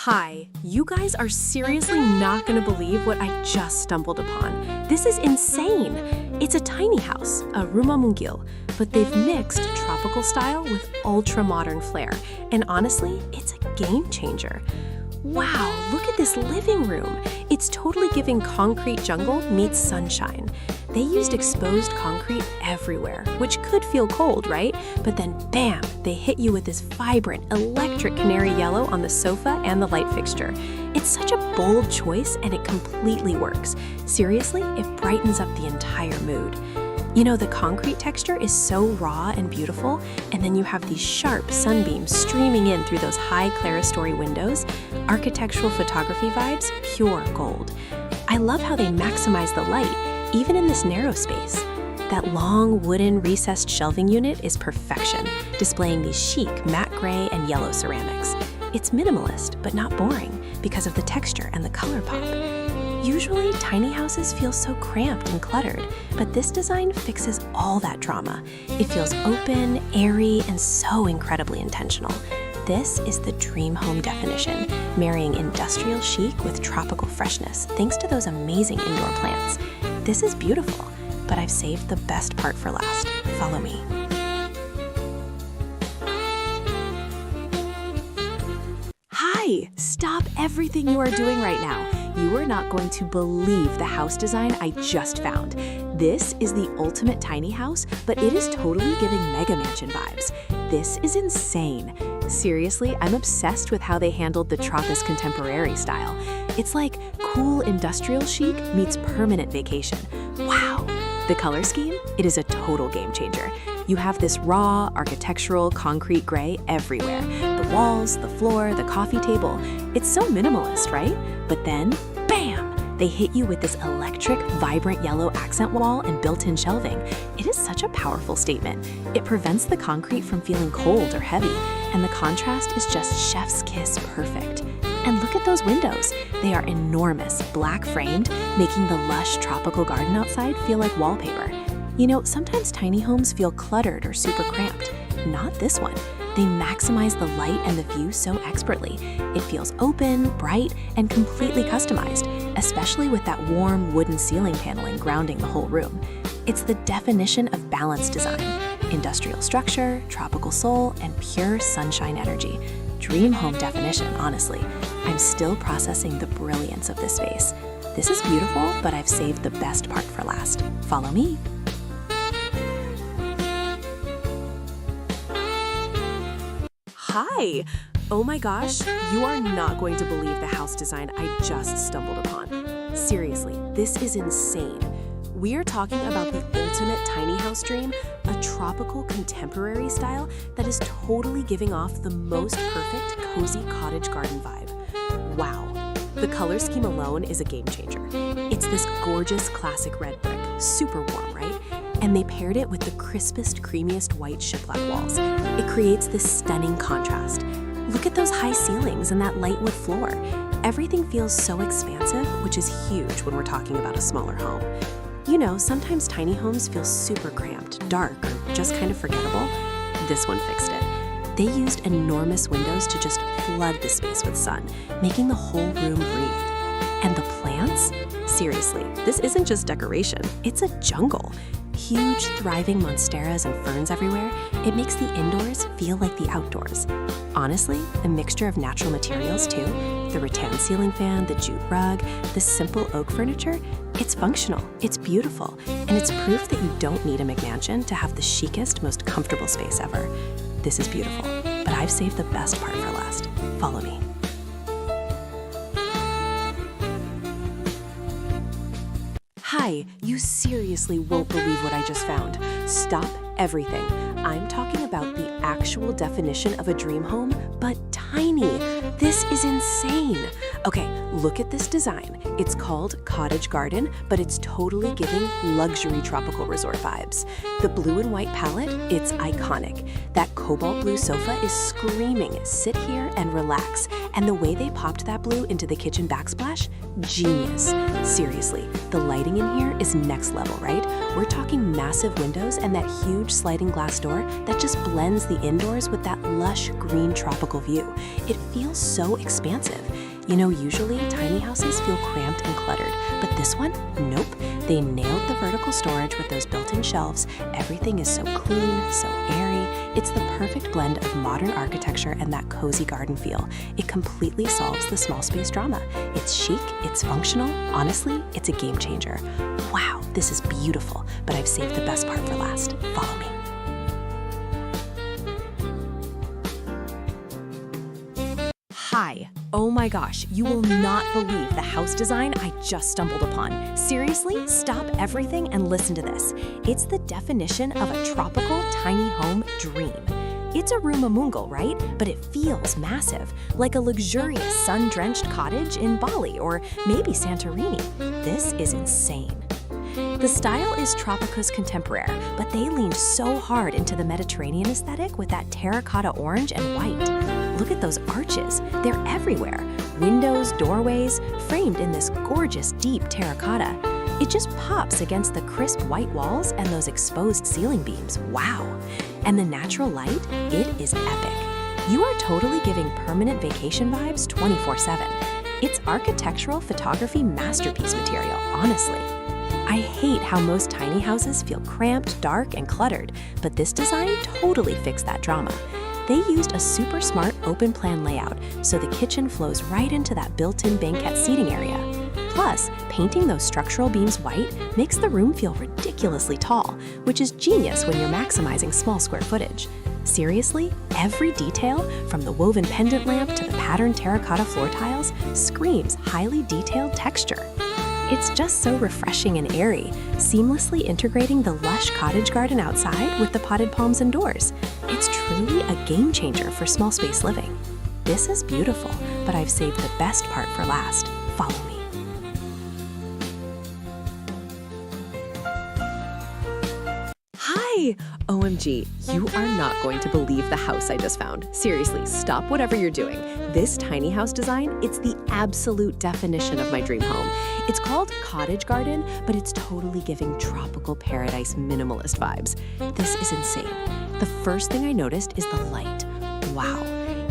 Hi, you guys are seriously not gonna believe what I just stumbled upon. This is insane. It's a tiny house, a rumah mungil, but they've mixed tropical style with ultra-modern flair. And honestly, it's a game changer. Wow, look at this living room. It's totally giving concrete jungle meets sunshine. They used exposed concrete everywhere, which could feel cold, right? But then bam, they hit you with this vibrant, electric canary yellow on the sofa and the light fixture. It's such a bold choice and it completely works. Seriously, it brightens up the entire mood. You know, the concrete texture is so raw and beautiful, and then you have these sharp sunbeams streaming in through those high clerestory windows. Architectural photography vibes, pure gold. I love how they maximize the light, even in this narrow space. That long wooden recessed shelving unit is perfection, displaying these chic matte gray and yellow ceramics. It's minimalist, but not boring, because of the texture and the color pop. Usually, tiny houses feel so cramped and cluttered, but this design fixes all that drama. It feels open, airy, and so incredibly intentional. This is the dream home definition, marrying industrial chic with tropical freshness, thanks to those amazing indoor plants. This is beautiful, but I've saved the best part for last. Follow me. Hi! Stop everything you are doing right now. You are not going to believe the house design I just found. This is the ultimate tiny house, but it is totally giving mega mansion vibes. This is insane. Seriously, I'm obsessed with how they handled the Tropis contemporary style. It's like cool industrial chic meets permanent vacation. Wow! The color scheme? It is a total game changer. You have this raw, architectural, concrete gray everywhere. The walls, the floor, the coffee table. It's so minimalist, right? But then, bam! They hit you with this electric, vibrant yellow accent wall and built-in shelving. It is such a powerful statement. It prevents the concrete from feeling cold or heavy, and the contrast is just chef's kiss perfect. And look at those windows. They are enormous, black framed, making the lush tropical garden outside feel like wallpaper. You know, sometimes tiny homes feel cluttered or super cramped. Not this one. They maximize the light and the view so expertly. It feels open, bright, and completely customized, especially with that warm wooden ceiling paneling grounding the whole room. It's the definition of balanced design. Industrial structure, tropical soul, and pure sunshine energy. Dream home definition, honestly. I'm still processing the brilliance of this space. This is beautiful, but I've saved the best part for last. Follow me. Hi! Oh my gosh, you are not going to believe the house design I just stumbled upon. Seriously, this is insane. We are talking about the ultimate tiny house dream, a tropical contemporary style that is totally giving off the most perfect cozy cottage garden vibe. Wow, the color scheme alone is a game changer. It's this gorgeous classic red brick, super warm, right? And they paired it with the crispest, creamiest white shiplap walls. It creates this stunning contrast. Look at those high ceilings and that light wood floor. Everything feels so expansive, which is huge when we're talking about a smaller home. You know, sometimes tiny homes feel super cramped, dark, or just kind of forgettable. This one fixed it. They used enormous windows to just flood the space with sun, making the whole room breathe. And the plants? Seriously, this isn't just decoration, it's a jungle. Huge, thriving monsteras and ferns everywhere, it makes the indoors feel like the outdoors. Honestly, a mixture of natural materials too, the rattan ceiling fan, the jute rug, the simple oak furniture, it's functional, it's beautiful, and it's proof that you don't need a McMansion to have the chicest, most comfortable space ever. This is beautiful, but I've saved the best part for last. Follow me. Hi, you seriously won't believe what I just found. Stop everything. I'm talking about the actual definition of a dream home, but tiny. This is insane. Okay, look at this design. It's called Cottage Garden, but it's totally giving luxury tropical resort vibes. The blue and white palette, it's iconic. That cobalt blue sofa is screaming, sit here and relax. And the way they popped that blue into the kitchen backsplash, genius. Seriously, the lighting in here is next level, right? We're talking massive windows and that huge sliding glass door that just blends the indoors with that lush green tropical view. It feels so expansive. You know, usually tiny houses feel cramped and cluttered, but this one, nope. They nailed the vertical storage with those built-in shelves. Everything is so clean, so airy. It's the perfect blend of modern architecture and that cozy garden feel. It completely solves the small space drama. It's chic, it's functional. Honestly, it's a game changer. Wow, this is beautiful, but I've saved the best part for last. Follow me. Hi. Oh my gosh, you will not believe the house design I just stumbled upon. Seriously, stop everything and listen to this. It's the definition of a tropical tiny home dream. It's a rumah-mungil, right? But it feels massive, like a luxurious sun-drenched cottage in Bali or maybe Santorini. This is insane. The style is Tropicus contemporary, but they leaned so hard into the Mediterranean aesthetic with that terracotta orange and white. Look at those arches. They're everywhere. Windows, doorways, framed in this gorgeous deep terracotta. It just pops against the crisp white walls and those exposed ceiling beams. Wow. And the natural light, it is epic. You are totally giving permanent vacation vibes 24/7. It's architectural photography masterpiece material, honestly. I hate how most tiny houses feel cramped, dark, and cluttered, but this design totally fixed that drama. They used a super smart open plan layout, so the kitchen flows right into that built-in banquette seating area. Plus, painting those structural beams white makes the room feel ridiculously tall, which is genius when you're maximizing small square footage. Seriously, every detail, from the woven pendant lamp to the patterned terracotta floor tiles, screams highly detailed texture. It's just so refreshing and airy, seamlessly integrating the lush cottage garden outside with the potted palms indoors. It's truly a game changer for small space living. This is beautiful, but I've saved the best part for last. Follow me. Hi! OMG, you are not going to believe the house I just found. Seriously, stop whatever you're doing. This tiny house design, it's the absolute definition of my dream home. It's called Cottage Garden, but it's totally giving tropical paradise minimalist vibes. This is insane. The first thing I noticed is the light. Wow.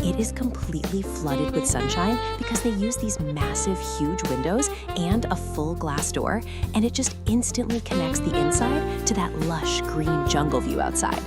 It is completely flooded with sunshine because they use these massive, huge windows and a full glass door, and it just instantly connects the inside to that lush green jungle view outside.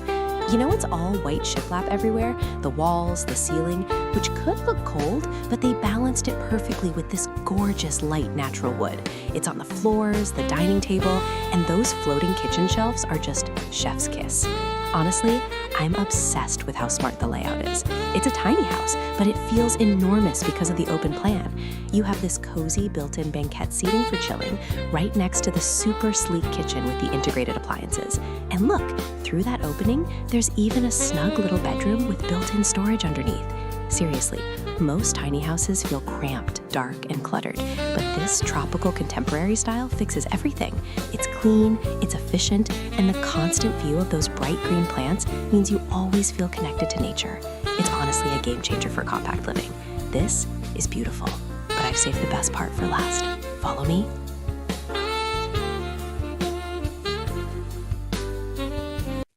You know, it's all white shiplap everywhere, the walls, the ceiling, which could look cold, but they balanced it perfectly with this gorgeous light natural wood. It's on the floors, the dining table, and those floating kitchen shelves are just chef's kiss. Honestly, I'm obsessed with how smart the layout is. It's a tiny house, but it feels enormous because of the open plan. You have this cozy built-in banquette seating for chilling right next to the super sleek kitchen with the integrated appliances. And look, through that opening, there's even a snug little bedroom with built-in storage underneath. Seriously, most tiny houses feel cramped, dark, and cluttered, but this tropical contemporary style fixes everything. It's clean, it's efficient, and the constant view of those bright green plants means you always feel connected to nature. It's honestly a game changer for compact living. This is beautiful, but I've saved the best part for last. Follow me.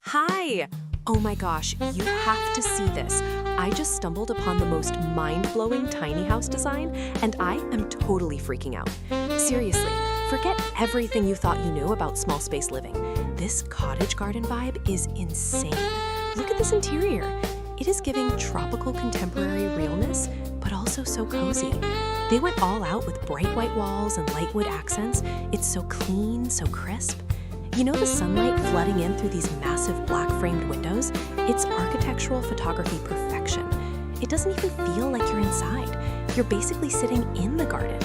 Hi! Oh my gosh, you have to see this. I just stumbled upon the most mind-blowing tiny house design, and I am totally freaking out. Seriously, forget everything you thought you knew about small space living. This cottage garden vibe is insane. Look at this interior. It is giving tropical contemporary realness, but also so cozy. They went all out with bright white walls and light wood accents. It's so clean, so crisp. You know the sunlight flooding in through these massive black framed windows? It's architectural photography perfection. It doesn't even feel like you're inside. You're basically sitting in the garden.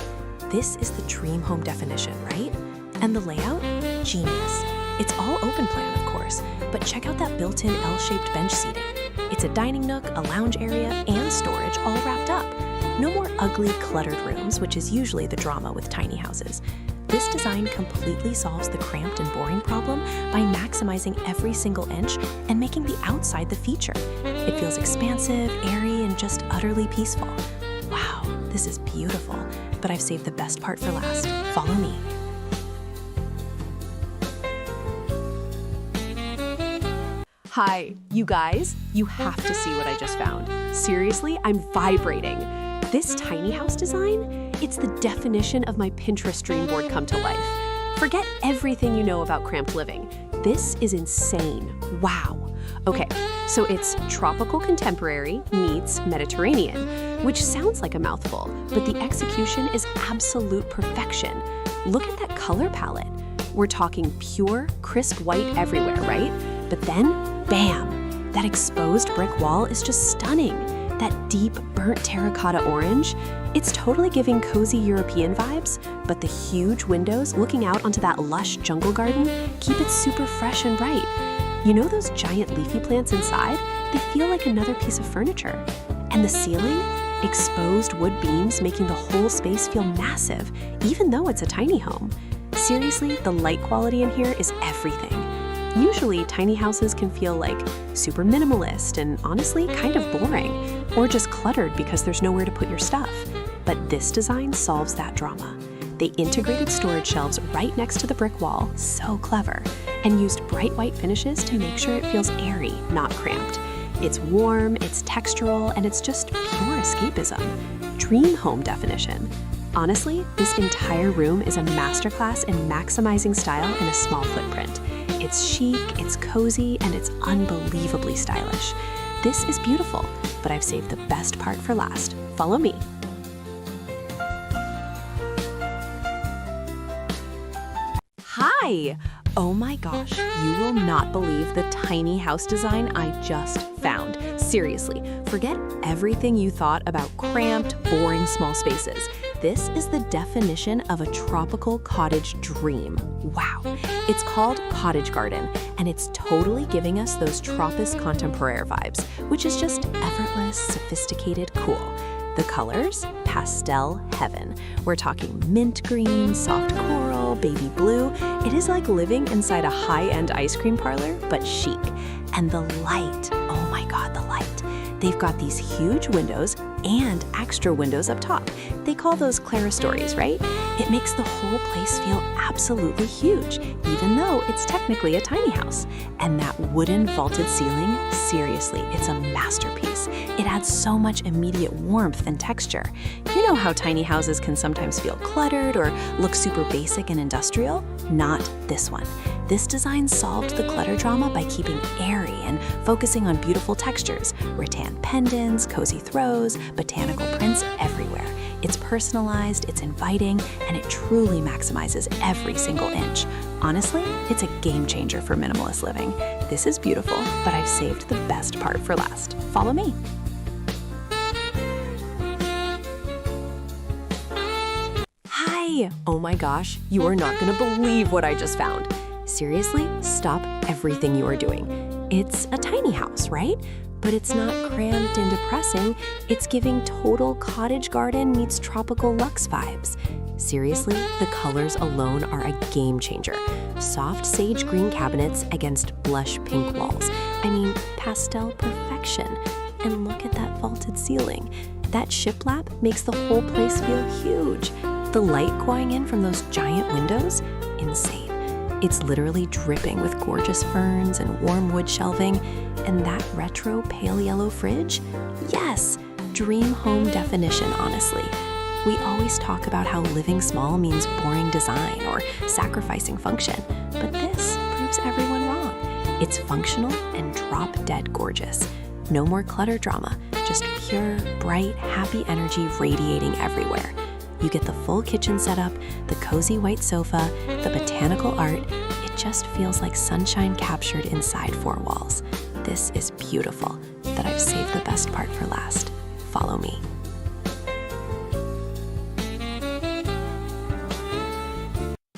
This is the dream home definition, right? And the layout? Genius. It's all open plan, of course, but check out that built-in L-shaped bench seating. It's a dining nook, a lounge area, and storage all wrapped up. No more ugly, cluttered rooms, which is usually the drama with tiny houses. This design completely solves the cramped and boring problem by maximizing every single inch and making the outside the feature. It feels expansive, airy, and just utterly peaceful. Wow, this is beautiful, but I've saved the best part for last. Follow me. Hi, you guys, you have to see what I just found. Seriously, I'm vibrating. This tiny house design, it's the definition of my Pinterest dream board come to life. Forget everything you know about cramped living. This is insane. Wow. Okay, so it's tropical contemporary meets Mediterranean, which sounds like a mouthful, but the execution is absolute perfection. Look at that color palette. We're talking pure, crisp white everywhere, right? But then, bam! That exposed brick wall is just stunning. That deep, burnt terracotta orange, it's totally giving cozy European vibes, but the huge windows looking out onto that lush jungle garden keep it super fresh and bright. You know those giant leafy plants inside? They feel like another piece of furniture. And the ceiling? Exposed wood beams making the whole space feel massive, even though it's a tiny home. Seriously, the light quality in here is everything. Usually, tiny houses can feel like super minimalist and honestly kind of boring, or just cluttered because there's nowhere to put your stuff. But this design solves that drama. They integrated storage shelves right next to the brick wall, so clever, and used bright white finishes to make sure it feels airy, not cramped. It's warm, it's textural, and it's just pure escapism. Dream home definition. Honestly, this entire room is a masterclass in maximizing style in a small footprint. It's chic, it's cozy, and it's unbelievably stylish. This is beautiful, but I've saved the best part for last. Follow me. Hi! Oh my gosh, you will not believe the tiny house design I just found. Seriously, forget everything you thought about cramped, boring small spaces. This is the definition of a tropical cottage dream. Wow. It's called Cottage Garden, and it's totally giving us those Tropis contemporaire vibes, which is just effortless, sophisticated, cool. The colors? Pastel heaven. We're talking mint green, soft coral, baby blue. It is like living inside a high-end ice cream parlor, but chic. And the light, oh my God, the light. They've got these huge windows and extra windows up top. They call those clerestories, right? It makes the whole place feel absolutely huge, even though it's technically a tiny house. And that wooden vaulted ceiling, seriously, it's a masterpiece. It adds so much immediate warmth and texture. You know how tiny houses can sometimes feel cluttered or look super basic and industrial? Not this one. This design solved the clutter drama by keeping airy and focusing on beautiful textures, rattan pendants, cozy throws, botanical prints everywhere. It's personalized, it's inviting, and it truly maximizes every single inch. Honestly, it's a game changer for minimalist living. This is beautiful, but I've saved the best part for last. Follow me. Hi! Oh my gosh, you are not gonna believe what I just found. Seriously, stop everything you are doing. It's a tiny house, right? But it's not cramped and depressing. It's giving total cottage garden meets tropical luxe vibes. Seriously, the colors alone are a game changer. Soft sage green cabinets against blush pink walls. I mean, pastel perfection. And look at that vaulted ceiling. That shiplap makes the whole place feel huge. The light going in from those giant windows, insane. It's literally dripping with gorgeous ferns and warm wood shelving. And that retro pale yellow fridge? Yes, dream home definition, honestly. We always talk about how living small means boring design or sacrificing function, but this proves everyone wrong. It's functional and drop-dead gorgeous. No more clutter drama, just pure, bright, happy energy radiating everywhere. You get the full kitchen setup, the cozy white sofa, the botanical art. It just feels like sunshine captured inside four walls. This is beautiful, but I've saved the best part for last. Follow me.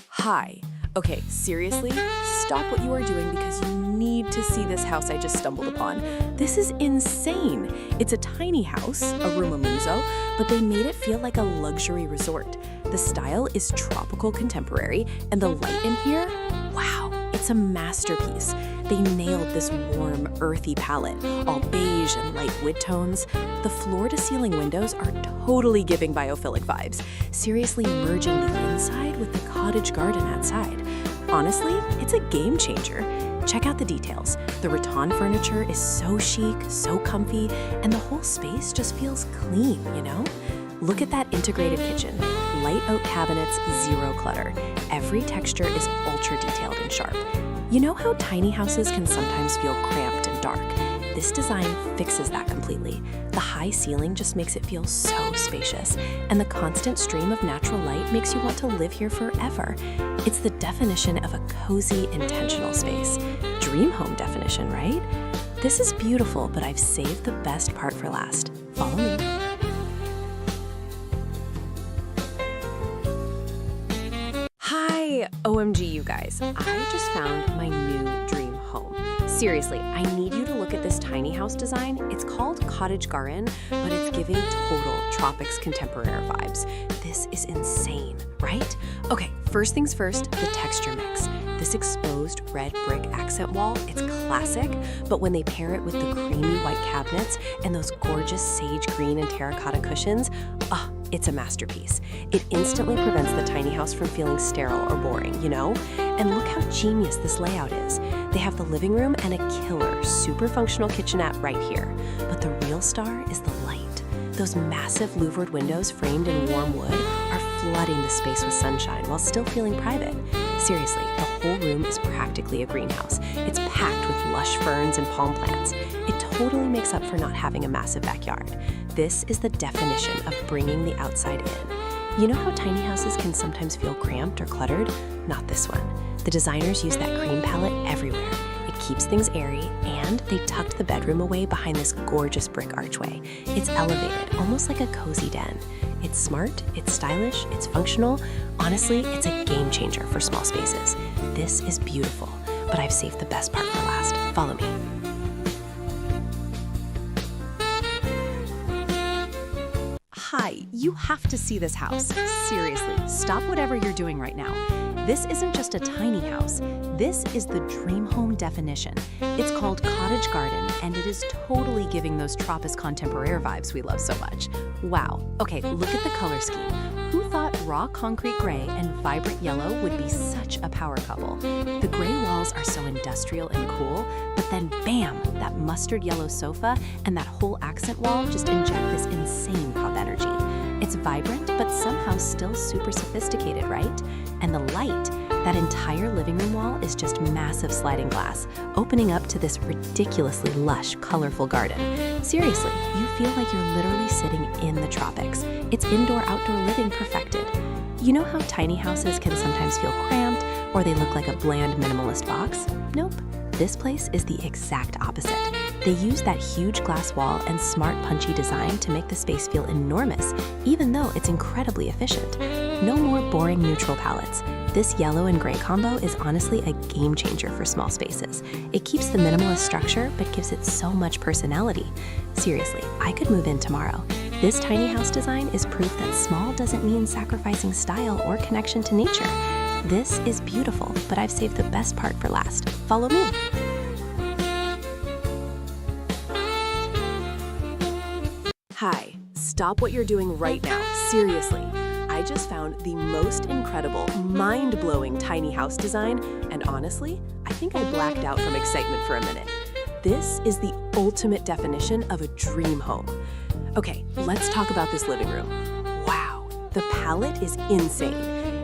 Hi. Okay, seriously, stop what you are doing because you need to see this house I just stumbled upon. This is insane. It's a tiny house, a room muzzo, but they made it feel like a luxury resort. The style is tropical contemporary, and the light in here, wow, it's a masterpiece. They nailed this warm, earthy palette, all beige and light wood tones. The floor-to-ceiling windows are totally giving biophilic vibes, seriously merging the inside with the cottage garden outside. Honestly, it's a game changer. Check out the details. The rattan furniture is so chic, so comfy, and the whole space just feels clean, you know? Look at that integrated kitchen. Light oak cabinets, zero clutter. Every texture is ultra detailed and sharp. You know how tiny houses can sometimes feel cramped and dark? This design fixes that completely. The high ceiling just makes it feel so spacious, and the constant stream of natural light makes you want to live here forever. It's the definition of a cozy, intentional space. Dream home definition, right? This is beautiful, but I've saved the best part for last. Follow me. Hi, OMG you guys. I just found my new dream home. Seriously, I need you to look at this tiny house design. It's called Cottage Garden, but it's giving total tropics contemporary vibes. This is insane, right? Okay, first things first, the texture mix. This exposed red brick accent wall, it's classic, but when they pair it with the creamy white cabinets and those gorgeous sage green and terracotta cushions, it's a masterpiece. It instantly prevents the tiny house from feeling sterile or boring, you know? And look how genius this layout is. They have the living room and a killer, super functional kitchenette right here. But the real star is the light. Those massive louvered windows framed in warm wood are flooding the space with sunshine while still feeling private. Seriously, the whole room is practically a greenhouse. It's packed with lush ferns and palm plants. It totally makes up for not having a massive backyard. This is the definition of bringing the outside in. You know how tiny houses can sometimes feel cramped or cluttered? Not this one. The designers use that cream palette everywhere. It keeps things airy, and they tucked the bedroom away behind this gorgeous brick archway. It's elevated, almost like a cozy den. It's smart, it's stylish, it's functional. Honestly, it's a game changer for small spaces. This is beautiful, but I've saved the best part for last. Follow me. Hi, you have to see this house. Seriously, stop whatever you're doing right now. This isn't just a tiny house. This is the dream home definition. It's called Cottage Garden, and it is totally giving those Tropis contemporary vibes we love so much. Wow. Okay, look at the color scheme. Who thought raw concrete gray and vibrant yellow would be such a power couple? The gray walls are so industrial and cool, but then bam, that mustard yellow sofa and that whole accent wall just inject this insane pop energy. It's vibrant, but somehow still super sophisticated, right? And the light, that entire living room wall is just massive sliding glass, opening up to this ridiculously lush, colorful garden. Seriously, you feel like you're literally sitting in the tropics. It's indoor-outdoor living perfected. You know how tiny houses can sometimes feel cramped, or they look like a bland minimalist box? Nope. This place is the exact opposite. They use that huge glass wall and smart punchy design to make the space feel enormous, even though it's incredibly efficient. No more boring neutral palettes. This yellow and gray combo is honestly a game changer for small spaces. It keeps the minimalist structure, but gives it so much personality. Seriously, I could move in tomorrow. This tiny house design is proof that small doesn't mean sacrificing style or connection to nature. This is beautiful, but I've saved the best part for last. Follow me. Hi, stop what you're doing right now, seriously. I just found the most incredible, mind-blowing tiny house design, and honestly, I think I blacked out from excitement for a minute. This is the ultimate definition of a dream home. Okay, let's talk about this living room. Wow, the palette is insane.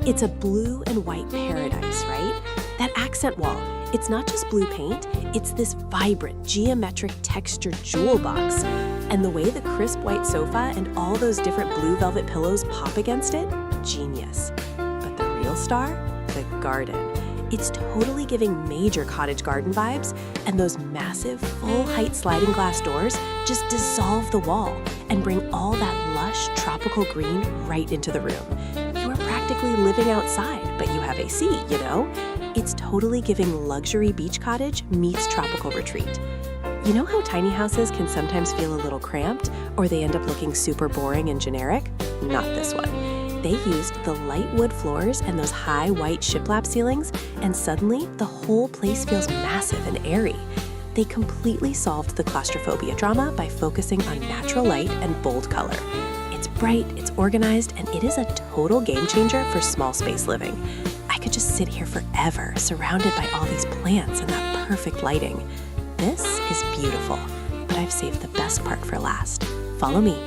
It's a blue and white paradise, right? That accent wall, it's not just blue paint, it's this vibrant, geometric textured jewel box. And the way the crisp white sofa and all those different blue velvet pillows pop against it, genius. But the real star? The garden. It's totally giving major cottage garden vibes, and those massive, full-height sliding glass doors just dissolve the wall and bring all that lush, tropical green right into the room. You are practically living outside, but you have AC, you know? It's totally giving luxury beach cottage meets tropical retreat. You know how tiny houses can sometimes feel a little cramped, or they end up looking super boring and generic? Not this one. They used the light wood floors and those high white shiplap ceilings, and suddenly the whole place feels massive and airy. They completely solved the claustrophobia drama by focusing on natural light and bold color. It's bright, it's organized, and it is a total game changer for small space living. I could just sit here forever, surrounded by all these plants and that perfect lighting. This is beautiful, but I've saved the best part for last. Follow me.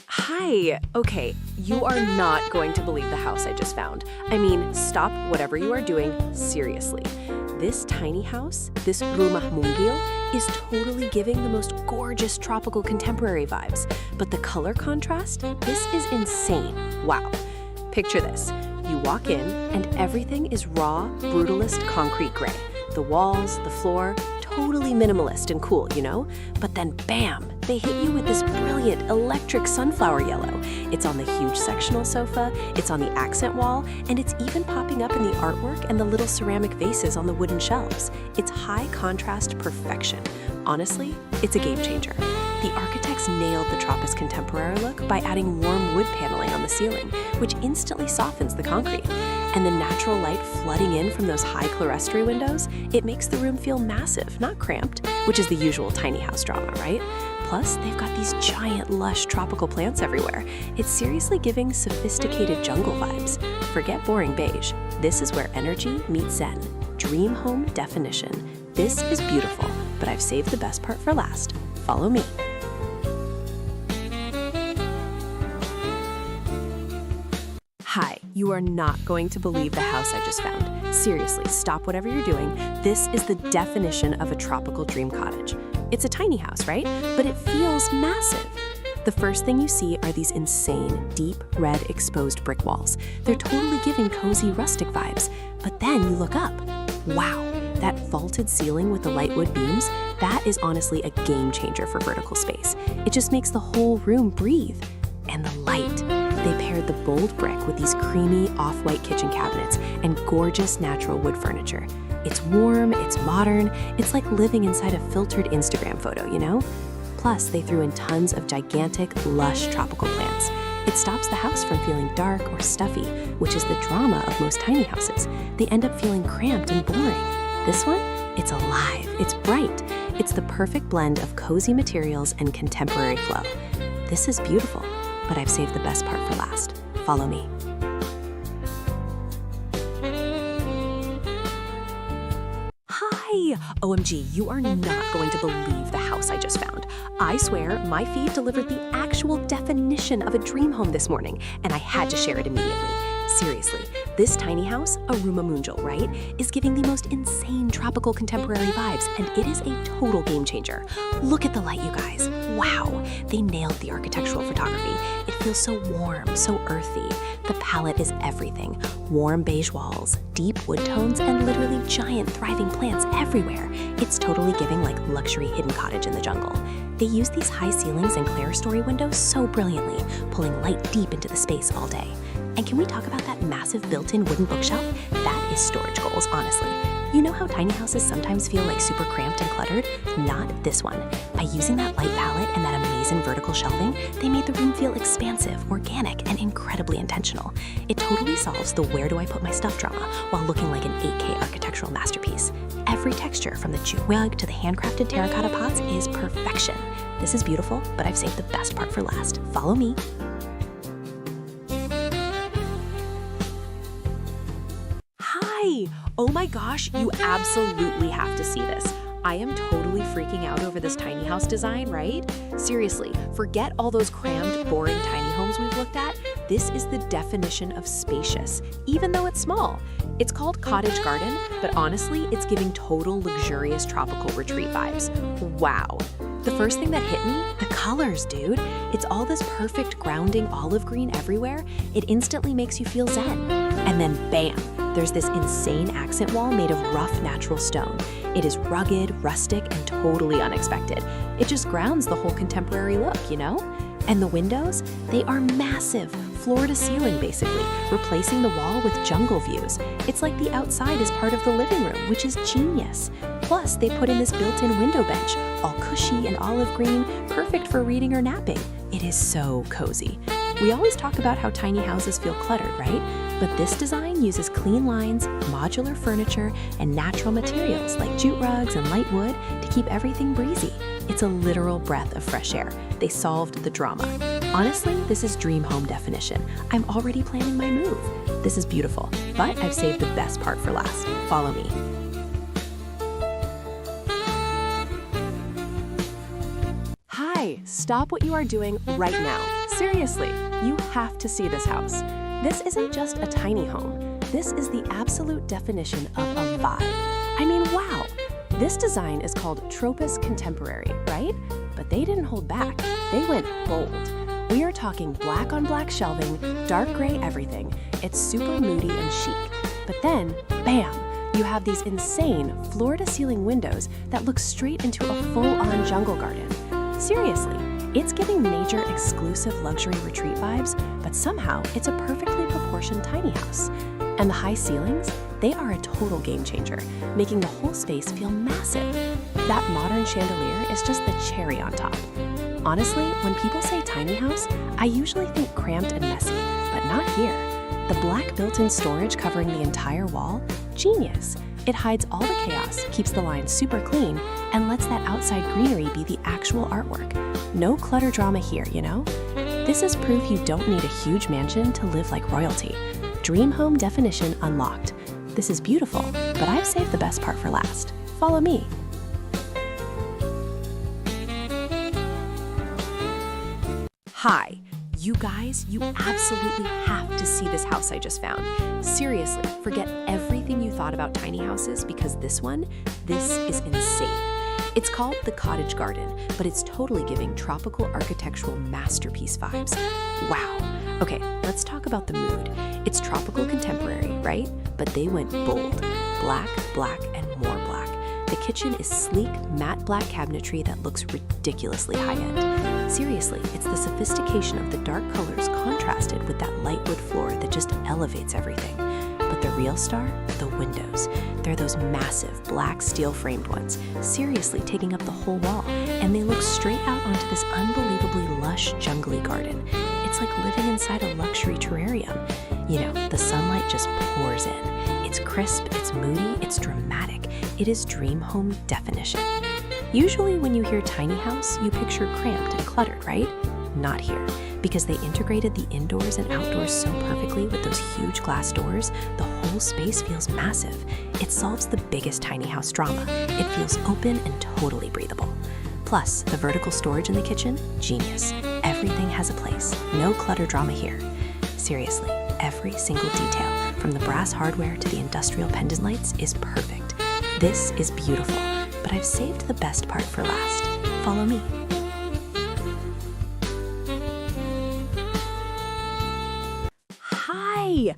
Hi. Okay, you are not going to believe the house I just found. I mean, stop whatever you are doing, seriously. This tiny house, this rumah munggil, is totally giving the most gorgeous tropical contemporary vibes. But the color contrast, this is insane. Wow. Picture this. You walk in and everything is raw, brutalist concrete gray. The walls, the floor, totally minimalist and cool, you know? But then bam, they hit you with this brilliant electric sunflower yellow. It's on the huge sectional sofa, it's on the accent wall, and it's even popping up in the artwork and the little ceramic vases on the wooden shelves. It's high contrast perfection. Honestly, it's a game changer. The architects nailed the Tropis contemporary look by adding warm wood paneling on the ceiling, which instantly softens the concrete. And the natural light flooding in from those high clerestory windows, it makes the room feel massive, not cramped, which is the usual tiny house drama, right? Plus, they've got these giant, lush tropical plants everywhere. It's seriously giving sophisticated jungle vibes. Forget boring beige. This is where energy meets zen. Dream home definition. This is beautiful, but I've saved the best part for last. Follow me. Hi, you are not going to believe the house I just found. Seriously, stop whatever you're doing. This is the definition of a tropical dream cottage. It's a tiny house, right? But it feels massive. The first thing you see are these insane, deep red exposed brick walls. They're totally giving cozy rustic vibes. But then you look up. Wow, that vaulted ceiling with the light wood beams, that is honestly a game changer for vertical space. It just makes the whole room breathe. And the light. They paired the bold brick with these creamy off-white kitchen cabinets and gorgeous natural wood furniture. It's warm, it's modern, it's like living inside a filtered Instagram photo, you know? Plus, they threw in tons of gigantic, lush tropical plants. It stops the house from feeling dark or stuffy, which is the drama of most tiny houses. They end up feeling cramped and boring. This one? It's alive, it's bright. It's the perfect blend of cozy materials and contemporary flow. This is beautiful, but I've saved the best part for last. Follow me. Hi! OMG, you are not going to believe the house I just found. I swear, my feed delivered the actual definition of a dream home this morning, and I had to share it immediately. Seriously, this tiny house, a rumah munggil, right, is giving the most insane tropical contemporary vibes, and it is a total game changer. Look at the light, you guys. Wow, they nailed the architectural photography. It feels so warm, so earthy. The palette is everything. Warm beige walls, deep wood tones, and literally giant thriving plants everywhere. It's totally giving like luxury hidden cottage in the jungle. They use these high ceilings and clerestory windows so brilliantly, pulling light deep into the space all day. And can we talk about that massive built-in wooden bookshelf? That is storage goals, honestly. You know how tiny houses sometimes feel like super cramped and cluttered? Not this one. By using that light palette and that amazing vertical shelving, they made the room feel expansive, organic, and incredibly intentional. It totally solves the where do I put my stuff drama while looking like an 8K architectural masterpiece. Every texture, from the jute rug to the handcrafted terracotta pots, is perfection. This is beautiful, but I've saved the best part for last. Follow me. Oh my gosh, you absolutely have to see this. I am totally freaking out over this tiny house design, right? Seriously, forget all those crammed, boring tiny homes we've looked at. This is the definition of spacious, even though it's small. It's called Cottage Garden, but honestly, it's giving total luxurious tropical retreat vibes. Wow. The first thing that hit me, the colors, dude. It's all this perfect grounding olive green everywhere. It instantly makes you feel zen. And then bam, there's this insane accent wall made of rough natural stone. It is rugged, rustic, and totally unexpected. It just grounds the whole contemporary look, you know? And the windows, they are massive, floor to ceiling basically, replacing the wall with jungle views. It's like the outside is part of the living room, which is genius. Plus, they put in this built-in window bench, all cushy and olive green, perfect for reading or napping. It is so cozy. We always talk about how tiny houses feel cluttered, right? But this design uses clean lines, modular furniture, and natural materials like jute rugs and light wood to keep everything breezy. It's a literal breath of fresh air. They solved the drama. Honestly, this is dream home definition. I'm already planning my move. This is beautiful, but I've saved the best part for last. Follow me. Hi, stop what you are doing right now. Seriously, you have to see this house. This isn't just a tiny home. This is the absolute definition of a vibe. I mean, wow. This design is called Tropis Contemporary, right? But they didn't hold back. They went bold. We are talking black on black shelving, dark gray everything. It's super moody and chic. But then, bam, you have these insane floor-to-ceiling windows that look straight into a full-on jungle garden. Seriously, it's giving nature-exclusive luxury retreat vibes, but somehow it's a perfectly proportioned tiny house. And the high ceilings, they are a total game changer, making the whole space feel massive. That modern chandelier is just the cherry on top. Honestly, when people say tiny house, I usually think cramped and messy, but not here. The black built-in storage covering the entire wall, genius. It hides all the chaos, keeps the lines super clean, and lets that outside greenery be the actual artwork. No clutter drama here, you know? This is proof you don't need a huge mansion to live like royalty. Dream home definition unlocked. This is beautiful, but I've saved the best part for last. Follow me. Hi. You guys, you absolutely have to see this house I just found. Seriously, forget everything you thought about tiny houses because this is insane. It's called the Cottage Garden, but it's totally giving tropical architectural masterpiece vibes. Wow. Okay, let's talk about the mood. It's tropical contemporary, right? But they went bold. Black, black, and more black. The kitchen is sleek, matte black cabinetry that looks ridiculously high-end. Seriously, it's the sophistication of the dark colors contrasted with that light wood floor that just elevates everything. But the real star? The windows. They're those massive black steel-framed ones, seriously taking up the whole wall, and they look straight out onto this unbelievably lush, jungly garden. It's like living inside a luxury terrarium. You know, the sunlight just pours in. It's crisp, it's moody, it's dramatic. It is dream home definition. Usually when you hear tiny house, you picture cramped and cluttered, right? Not here, because they integrated the indoors and outdoors so perfectly with those huge glass doors, the whole space feels massive. It solves the biggest tiny house drama. It feels open and totally breathable. Plus, the vertical storage in the kitchen, genius. Everything has a place. No clutter drama here. Seriously, every single detail, from the brass hardware to the industrial pendant lights, is perfect. This is beautiful, but I've saved the best part for last. Follow me. Hi!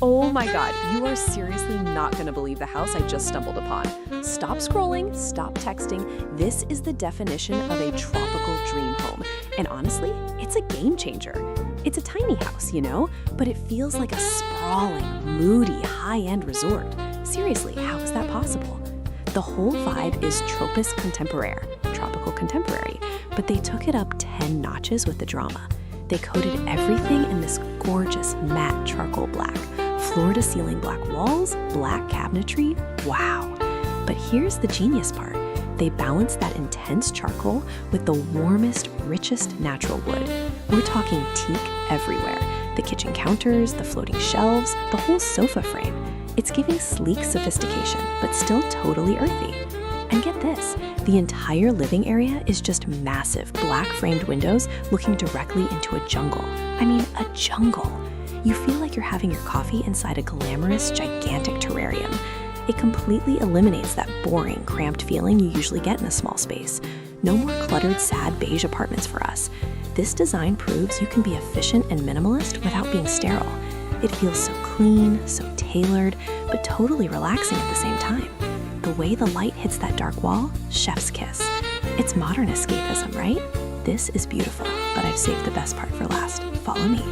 Oh my God, you are seriously not gonna believe the house I just stumbled upon. Stop scrolling, stop texting. This is the definition of a tropical dream home. And honestly, it's a game changer. It's a tiny house, you know, but it feels like a sprawling, moody, high-end resort. Seriously, how is that possible? The whole vibe is Tropis Contemporary, tropical contemporary, but they took it up 10 notches with the drama. They coated everything in this gorgeous matte charcoal black. Floor-to-ceiling black walls, black cabinetry, wow. But here's the genius part. They balanced that intense charcoal with the warmest, richest natural wood. We're talking teak everywhere. The kitchen counters, the floating shelves, the whole sofa frame. It's giving sleek sophistication, but still totally earthy. And get this, the entire living area is just massive black framed windows looking directly into a jungle. I mean, a jungle. You feel like you're having your coffee inside a glamorous, gigantic terrarium. It completely eliminates that boring, cramped feeling you usually get in a small space. No more cluttered, sad beige apartments for us. This design proves you can be efficient and minimalist without being sterile. It feels so clean, so tailored, but totally relaxing at the same time. The way the light hits that dark wall, chef's kiss. It's modern escapism, right? This is beautiful, but I've saved the best part for last. Follow me.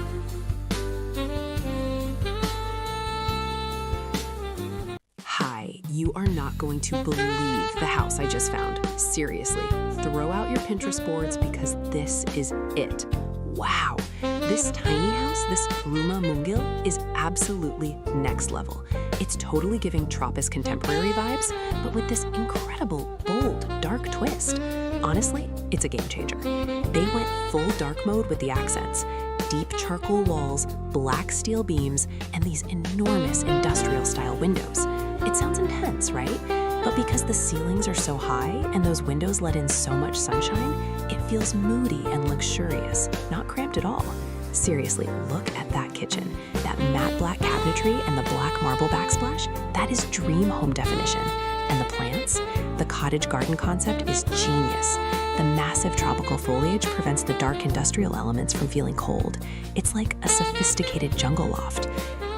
you are not going to believe the house I just found. Seriously, throw out your Pinterest boards because this is it. Wow, this tiny house, this rumah mungil, is absolutely next level. It's totally giving Tropis contemporary vibes, but with this incredible, bold, dark twist. Honestly, it's a game changer. They went full dark mode with the accents. Deep charcoal walls, black steel beams, and these enormous industrial-style windows. It sounds intense, right? But because the ceilings are so high and those windows let in so much sunshine, it feels moody and luxurious, not cramped at all. Seriously, look at that kitchen. That matte black cabinetry and the black marble backsplash, that is dream home definition. And the plants? The cottage garden concept is genius. The massive tropical foliage prevents the dark industrial elements from feeling cold. It's like a sophisticated jungle loft.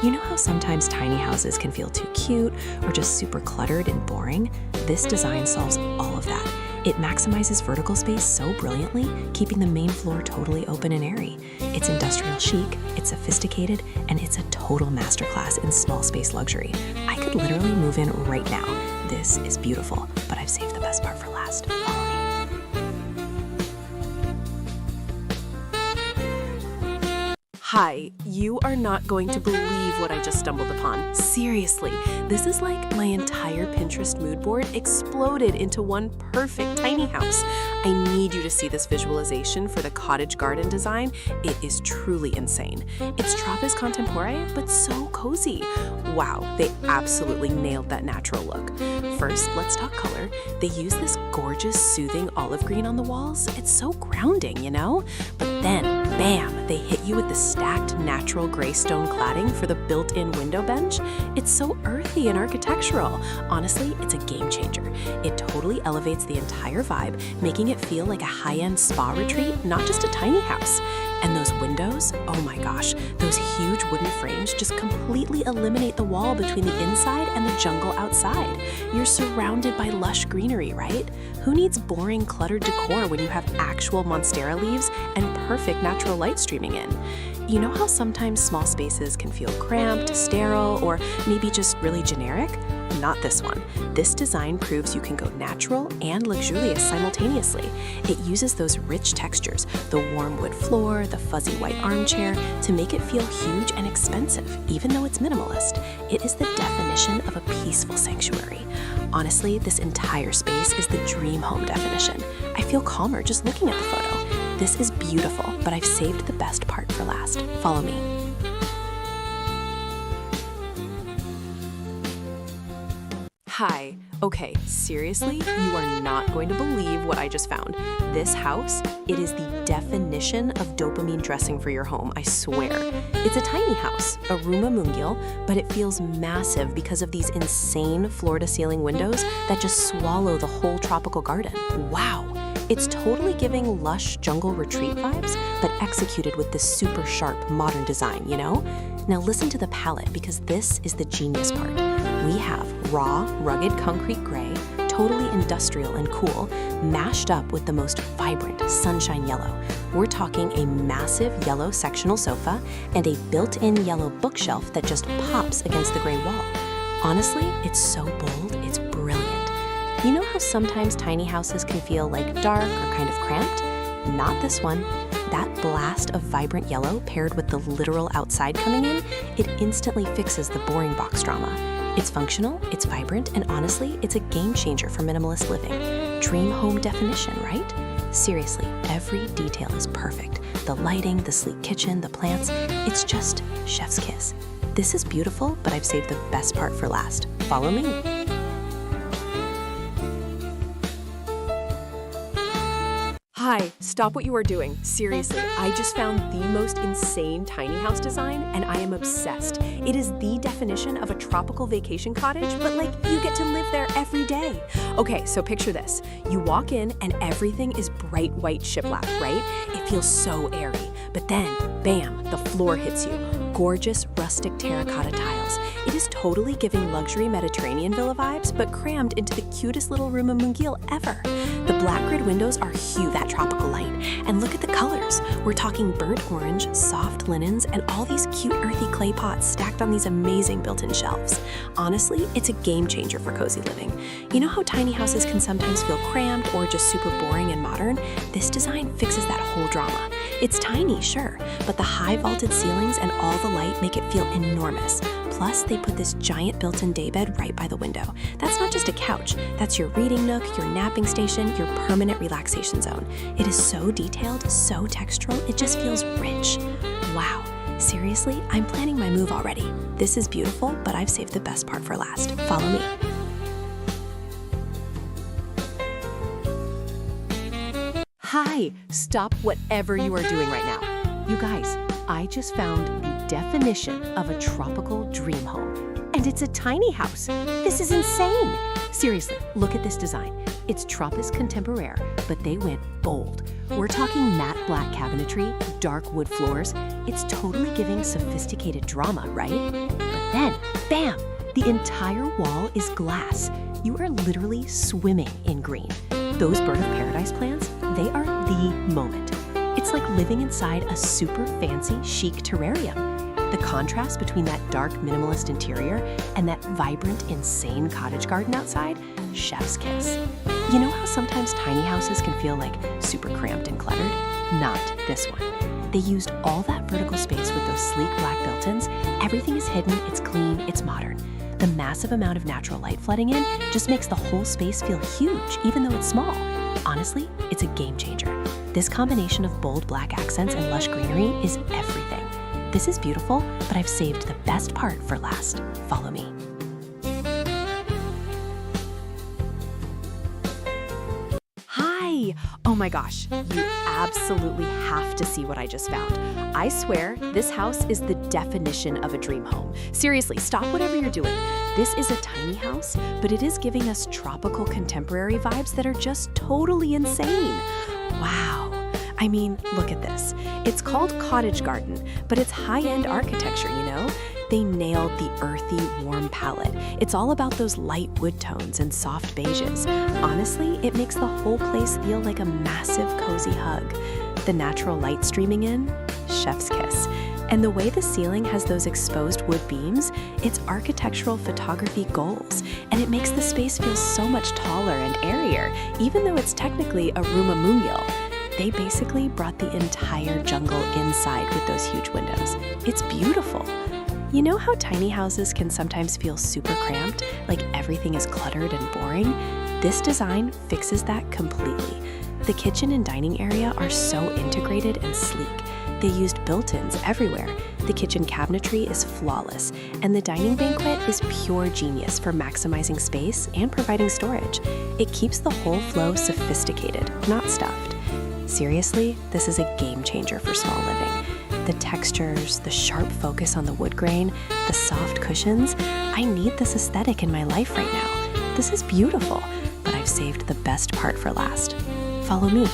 You know how sometimes tiny houses can feel too cute or just super cluttered and boring? This design solves all of that. It maximizes vertical space so brilliantly, keeping the main floor totally open and airy. It's industrial chic, it's sophisticated, and it's a total masterclass in small space luxury. I could literally move in right now. This is beautiful, but I've saved the best part for last. Follow me. Hi, you are not going to believe what I just stumbled upon. Seriously, this is like my entire Pinterest mood board exploded into one perfect tiny house. I need you to see this visualization for the cottage garden design. It is truly insane. It's Tropis contemporary, but so cozy. Wow, they absolutely nailed that natural look. First, let's talk color. They use this gorgeous, soothing olive green on the walls. It's so grounding, you know? But then, bam, they hit you with the stacked natural gray stone cladding for the built-in window bench. It's so earthy and architectural. Honestly, it's a game changer. It totally elevates the entire vibe, making it feel like a high-end spa retreat, not just a tiny house. And those windows, oh my gosh, those huge wooden frames just completely eliminate the wall between the inside and the jungle outside. You're surrounded by lush greenery, right? Who needs boring, cluttered decor when you have actual monstera leaves and perfect natural light streaming in? You know how sometimes small spaces can feel cramped, sterile, or maybe just really generic? Not this one. This design proves you can go natural and luxurious simultaneously. It uses those rich textures, the warm wood floor, the fuzzy white armchair, to make it feel huge and expensive, even though it's minimalist. It is the definition of a peaceful sanctuary. Honestly, this entire space is the dream home definition. I feel calmer just looking at the photo. This is beautiful, but I've saved the best part for last. Follow me. Hi. Okay, seriously, you are not going to believe what I just found. This house, it is the definition of dopamine dressing for your home, I swear. It's a tiny house, a rumah mungil, but it feels massive because of these insane floor-to-ceiling windows that just swallow the whole tropical garden. Wow. It's totally giving lush jungle retreat vibes, but executed with this super sharp modern design, you know? Now listen to the palette, because this is the genius part. We have raw, rugged concrete gray, totally industrial and cool, mashed up with the most vibrant sunshine yellow. We're talking a massive yellow sectional sofa and a built-in yellow bookshelf that just pops against the gray wall. Honestly, it's so bold, it's brilliant. You know how sometimes tiny houses can feel like dark or kind of cramped? Not this one. That blast of vibrant yellow paired with the literal outside coming in, it instantly fixes the boring box drama. It's functional, it's vibrant, and honestly, it's a game changer for minimalist living. Dream home definition, right? Seriously, every detail is perfect. The lighting, the sleek kitchen, the plants, it's just chef's kiss. This is beautiful, but I've saved the best part for last. Follow me. Hi, stop what you are doing. Seriously, I just found the most insane tiny house design and I am obsessed. It is the definition of a tropical vacation cottage, but like you get to live there every day. Okay, so picture this. You walk in and everything is bright white shiplap, right? It feels so airy. But then, bam, the floor hits you. Gorgeous rustic terracotta tiles. It is totally giving luxury Mediterranean villa vibes, but crammed into the cutest little rumah mungil ever. The black grid windows are hue that tropical light. And look at the colors. colors. We're talking burnt orange, soft linens, and all these cute earthy clay pots stacked on these amazing built-in shelves. Honestly, it's a game changer for cozy living. You know how tiny houses can sometimes feel cramped or just super boring and modern? This design fixes that whole drama. It's tiny, sure, but the high vaulted ceilings and all the light make it feel enormous. Plus, they put this giant built-in daybed right by the window. That's not just a couch, that's your reading nook, your napping station, your permanent relaxation zone. It is so detailed, so textural, it just feels rich. Wow, seriously, I'm planning my move already. This is beautiful, but I've saved the best part for last. Follow me. Hi, stop whatever you are doing right now. You guys, I just found the definition of a tropical dream home. And it's a tiny house. This is insane. Seriously, look at this design. It's Tropis Contemporaire, but they went bold. We're talking matte black cabinetry, dark wood floors. It's totally giving sophisticated drama, right? But then, bam, the entire wall is glass. You are literally swimming in green. Those bird of paradise plants, they are the moment. It's like living inside a super fancy, chic terrarium. The contrast between that dark, minimalist interior and that vibrant, insane cottage garden outside, chef's kiss. You know how sometimes tiny houses can feel like super cramped and cluttered? Not this one. They used all that vertical space with those sleek black built-ins. Everything is hidden, it's clean, it's modern. The massive amount of natural light flooding in just makes the whole space feel huge, even though it's small. Honestly, it's a game changer. This combination of bold black accents and lush greenery is everything. This is beautiful, but I've saved the best part for last. Follow me. Hi! Oh my gosh, you absolutely have to see what I just found. I swear, this house is the definition of a dream home. Seriously, stop whatever you're doing. This is a tiny house, but it is giving us tropical contemporary vibes that are just totally insane. Wow. I mean, look at this. It's called Cottage Garden, but it's high-end architecture, you know? They nailed the earthy, warm palette. It's all about those light wood tones and soft beiges. Honestly, it makes the whole place feel like a massive, cozy hug. The natural light streaming in, chef's kiss. And the way the ceiling has those exposed wood beams, it's architectural photography goals. And it makes the space feel so much taller and airier, even though it's technically a rumah mungil. They basically brought the entire jungle inside with those huge windows. It's beautiful. You know how tiny houses can sometimes feel super cramped, like everything is cluttered and boring? This design fixes that completely. The kitchen and dining area are so integrated and sleek. They used built-ins everywhere. The kitchen cabinetry is flawless, and the dining banquet is pure genius for maximizing space and providing storage. It keeps the whole flow sophisticated, not stuffed. Seriously, this is a game changer for small living. The textures, the sharp focus on the wood grain, the soft cushions. I need this aesthetic in my life right now. This is beautiful, but I've saved the best part for last. Follow me.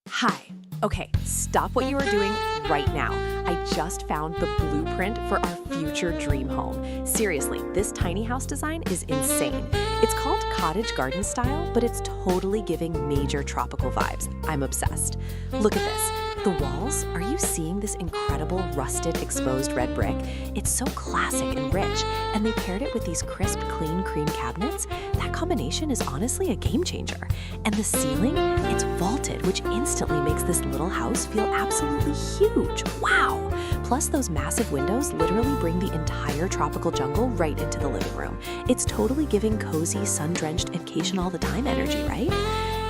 Hi. Okay, stop what you are doing right now. I just found the blueprint for our future dream home. Seriously, this tiny house design is insane. It's called cottage garden style, but it's totally giving major tropical vibes. I'm obsessed. Look at this. The walls, are you seeing this incredible rusted exposed red brick? It's so classic and rich, and they paired it with these crisp, clean cream cabinets. That combination is honestly a game changer. And the ceiling, it's vaulted, which instantly makes this little house feel absolutely huge. Wow! Plus, those massive windows literally bring the entire tropical jungle right into the living room. It's totally giving cozy, sun-drenched vacation all the time energy, right?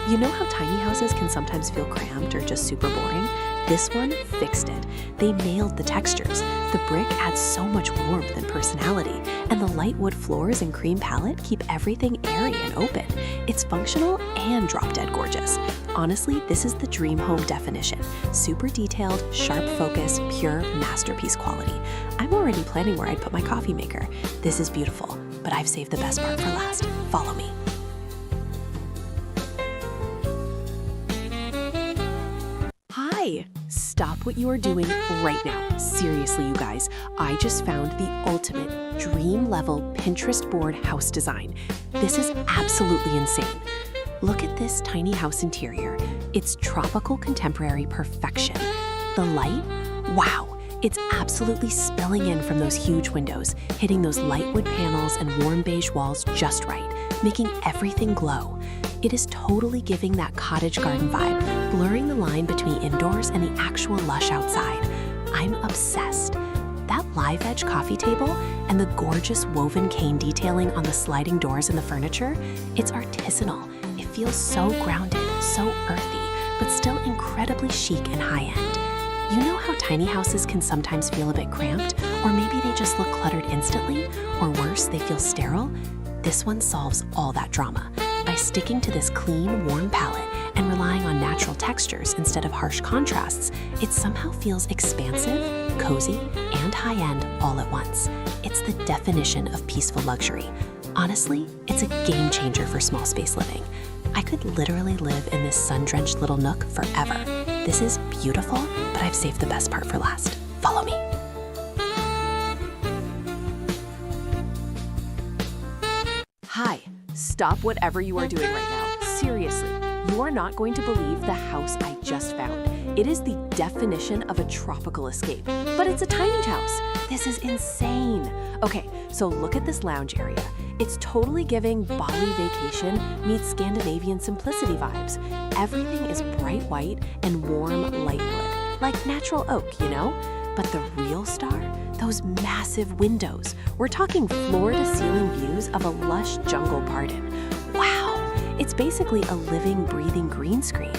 You know how tiny houses can sometimes feel cramped or just super boring? This one fixed it. They nailed the textures. The brick adds so much warmth and personality, and the light wood floors and cream palette keep everything airy and open. It's functional and drop-dead gorgeous. Honestly, this is the dream home definition. Super detailed, sharp focus, pure masterpiece quality. I'm already planning where I'd put my coffee maker. This is beautiful, but I've saved the best part for last. Follow me. Hi! Stop what you are doing right now. Seriously, you guys, I just found the ultimate dream-level Pinterest board house design. This is absolutely insane. Look at this tiny house interior. It's tropical contemporary perfection. The light? Wow, it's absolutely spilling in from those huge windows, hitting those light wood panels and warm beige walls just right, making everything glow. It is totally giving that cottage garden vibe, blurring the line between indoors and the actual lush outside. I'm obsessed. That live edge coffee table and the gorgeous woven cane detailing on the sliding doors and the furniture, it's artisanal. It feels so grounded, so earthy, but still incredibly chic and high-end. You know how tiny houses can sometimes feel a bit cramped, or maybe they just look cluttered instantly, or worse, they feel sterile? This one solves all that drama. By sticking to this clean, warm palette and relying on natural textures instead of harsh contrasts, it somehow feels expansive, cozy, and high-end all at once. It's the definition of peaceful luxury. Honestly, it's a game changer for small space living. I could literally live in this sun-drenched little nook forever. This is beautiful, but I've saved the best part for last. Follow me. Hi, stop whatever you are doing right now. Seriously, you are not going to believe the house I just found. It is the definition of a tropical escape, but it's a tiny house. This is insane. Okay, so look at this lounge area. It's totally giving Bali vacation meets Scandinavian simplicity vibes. Everything is bright white and warm light wood, like natural oak, you know? But the real star? Those massive windows. We're talking floor-to-ceiling views of a lush jungle garden. Wow! It's basically a living, breathing green screen.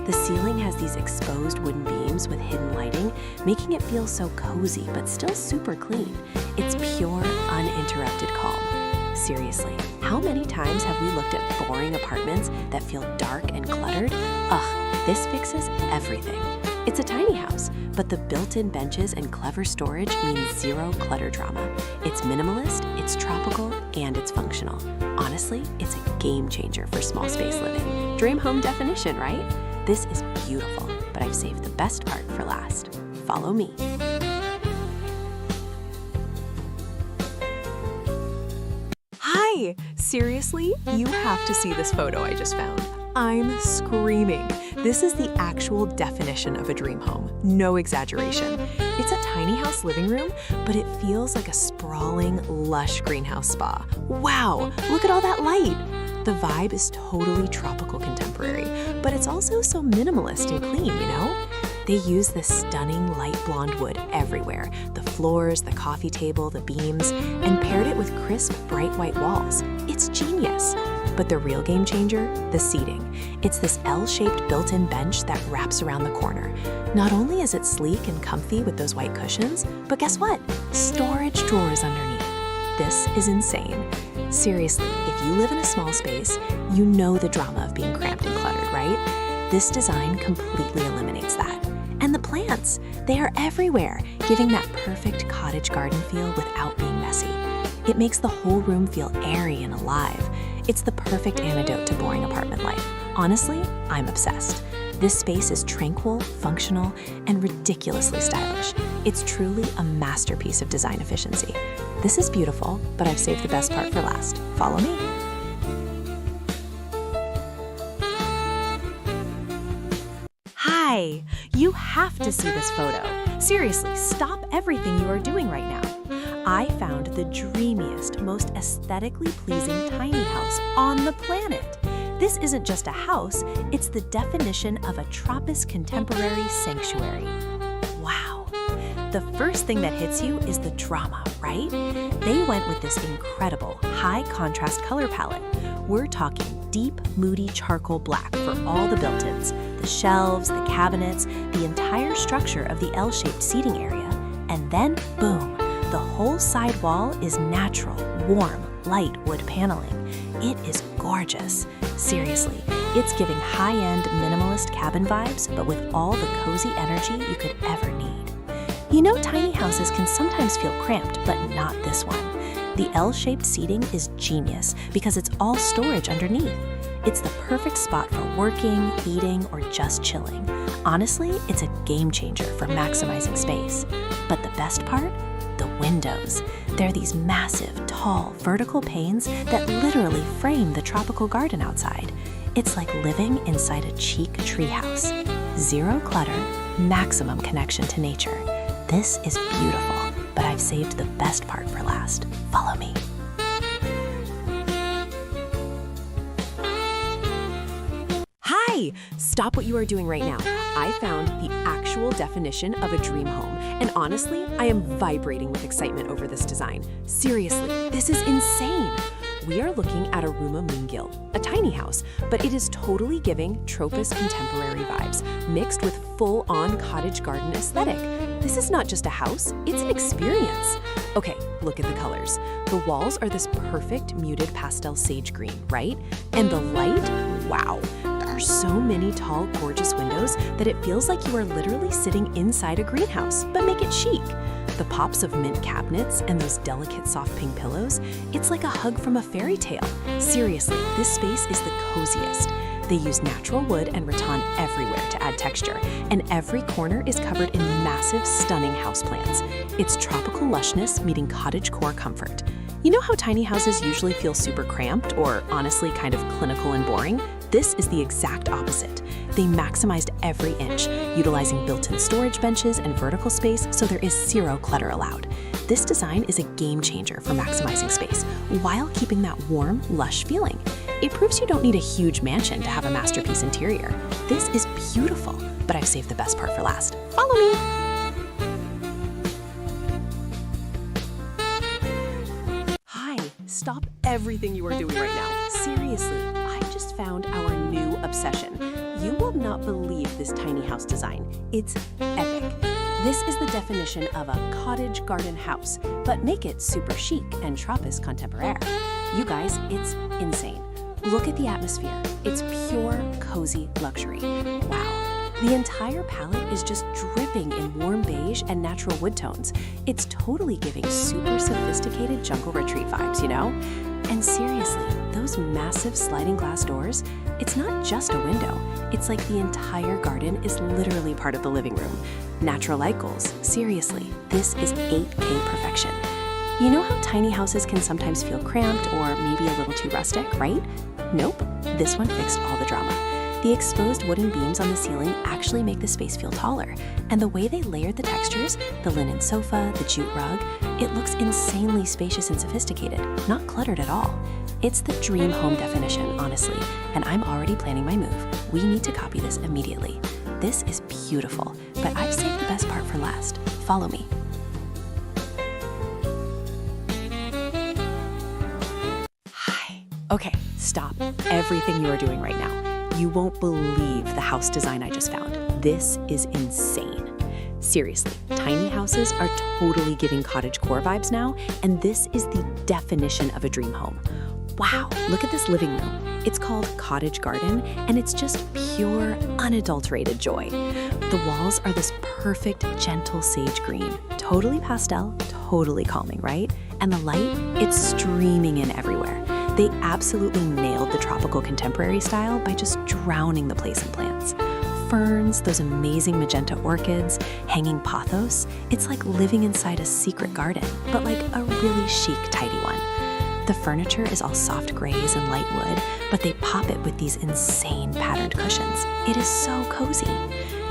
The ceiling has these exposed wooden beams with hidden lighting, making it feel so cozy but still super clean. It's pure, uninterrupted calm. Seriously, how many times have we looked at boring apartments that feel dark and cluttered? Ugh, this fixes everything. It's a tiny house, but the built-in benches and clever storage means zero clutter drama. It's minimalist, it's tropical, and it's functional. Honestly, it's a game changer for small space living. Dream home definition, right? This is beautiful, but I've saved the best part for last. Follow me. Hi! Seriously, you have to see this photo I just found. I'm screaming. This is the actual definition of a dream home. No exaggeration. It's a tiny house living room, but it feels like a sprawling, lush greenhouse spa. Wow, look at all that light. The vibe is totally tropical contemporary, but it's also so minimalist and clean, you know? They use this stunning light blonde wood everywhere, the floors, the coffee table, the beams, and paired it with crisp, bright white walls. It's genius. But the real game changer, the seating. It's this L-shaped built-in bench that wraps around the corner. Not only is it sleek and comfy with those white cushions, but guess what? Storage drawers underneath. This is insane. Seriously, if you live in a small space, you know the drama of being cramped and cluttered, right? This design completely eliminates that. And the plants, they are everywhere, giving that perfect cottage garden feel without being messy. It makes the whole room feel airy and alive. It's the perfect antidote to boring apartment life. Honestly, I'm obsessed. This space is tranquil, functional, and ridiculously stylish. It's truly a masterpiece of design efficiency. This is beautiful, but I've saved the best part for last. Follow me. Hi! You have to see this photo. Seriously, stop everything you are doing right now. I found the dreamiest, most aesthetically pleasing tiny house on the planet. This isn't just a house, it's the definition of a Tropis contemporary sanctuary. Wow. The first thing that hits you is the drama, right? They went with this incredible, high-contrast color palette. We're talking deep, moody charcoal black for all the built-ins, the shelves, the cabinets, the entire structure of the L-shaped seating area. And then, boom, the whole side wall is natural, warm, light wood paneling. It is gorgeous. Seriously, it's giving high-end minimalist cabin vibes, but with all the cozy energy you could ever need. You know, tiny houses can sometimes feel cramped, but not this one. The L-shaped seating is genius because it's all storage underneath. It's the perfect spot for working, eating, or just chilling. Honestly, it's a game changer for maximizing space. But the best part? The windows. They're these massive, tall, vertical panes that literally frame the tropical garden outside. It's like living inside a chic treehouse. Zero clutter, maximum connection to nature. This is beautiful, but I've saved the best part for last. Follow me. Hi! Stop what you are doing right now. I found the actual definition of a dream home, and honestly, I am vibrating with excitement over this design. Seriously, this is insane! We are looking at a Rumah Mungil, a tiny house, but it is totally giving Tropis contemporary vibes, mixed with full-on cottage garden aesthetic. This is not just a house, it's an experience. Okay, look at the colors. The walls are this perfect muted pastel sage green, right? And the light, wow. There are so many tall, gorgeous windows that it feels like you are literally sitting inside a greenhouse, but make it chic. The pops of mint cabinets and those delicate soft pink pillows, it's like a hug from a fairy tale. Seriously, this space is the coziest. They use natural wood and rattan everywhere to add texture, and every corner is covered in massive, stunning houseplants. It's tropical lushness meeting cottagecore comfort. You know how tiny houses usually feel super cramped or honestly kind of clinical and boring? This is the exact opposite. They maximized every inch, utilizing built-in storage benches and vertical space so there is zero clutter allowed. This design is a game changer for maximizing space while keeping that warm, lush feeling. It proves you don't need a huge mansion to have a masterpiece interior. This is beautiful, but I've saved the best part for last. Follow me! Hi, stop everything you are doing right now. Seriously, I just found our new obsession. You will not believe this tiny house design. It's epic. This is the definition of a cottage garden house, but make it super chic and Tropis contemporaire. You guys, it's insane. Look at the atmosphere. It's pure, cozy luxury. Wow. The entire palette is just dripping in warm beige and natural wood tones. It's totally giving super sophisticated jungle retreat vibes, you know? And seriously, those massive sliding glass doors, it's not just a window. It's like the entire garden is literally part of the living room. Natural light goals, seriously, this is 8K perfection. You know how tiny houses can sometimes feel cramped or maybe a little too rustic, right? Nope, this one fixed all the drama. The exposed wooden beams on the ceiling actually make the space feel taller, and the way they layered the textures, the linen sofa, the jute rug, it looks insanely spacious and sophisticated, not cluttered at all. It's the dream home definition, honestly, and I'm already planning my move. We need to copy this immediately. This is beautiful, but I've saved the best part for last. Follow me. Hi. Okay, stop everything you are doing right now. You won't believe the house design I just found. This is insane. Seriously, tiny houses are totally giving cottagecore vibes now, and this is the definition of a dream home. Wow, look at this living room. It's called Cottage Garden, and it's just pure, unadulterated joy. The walls are this perfect, gentle sage green. Totally pastel, totally calming, right? And the light, it's streaming in everywhere. They absolutely nailed the tropical contemporary style by just drowning the place in plants. Ferns, those amazing magenta orchids, hanging pothos. It's like living inside a secret garden, but like a really chic, tidy one. The furniture is all soft grays and light wood, but they pop it with these insane patterned cushions. It is so cozy.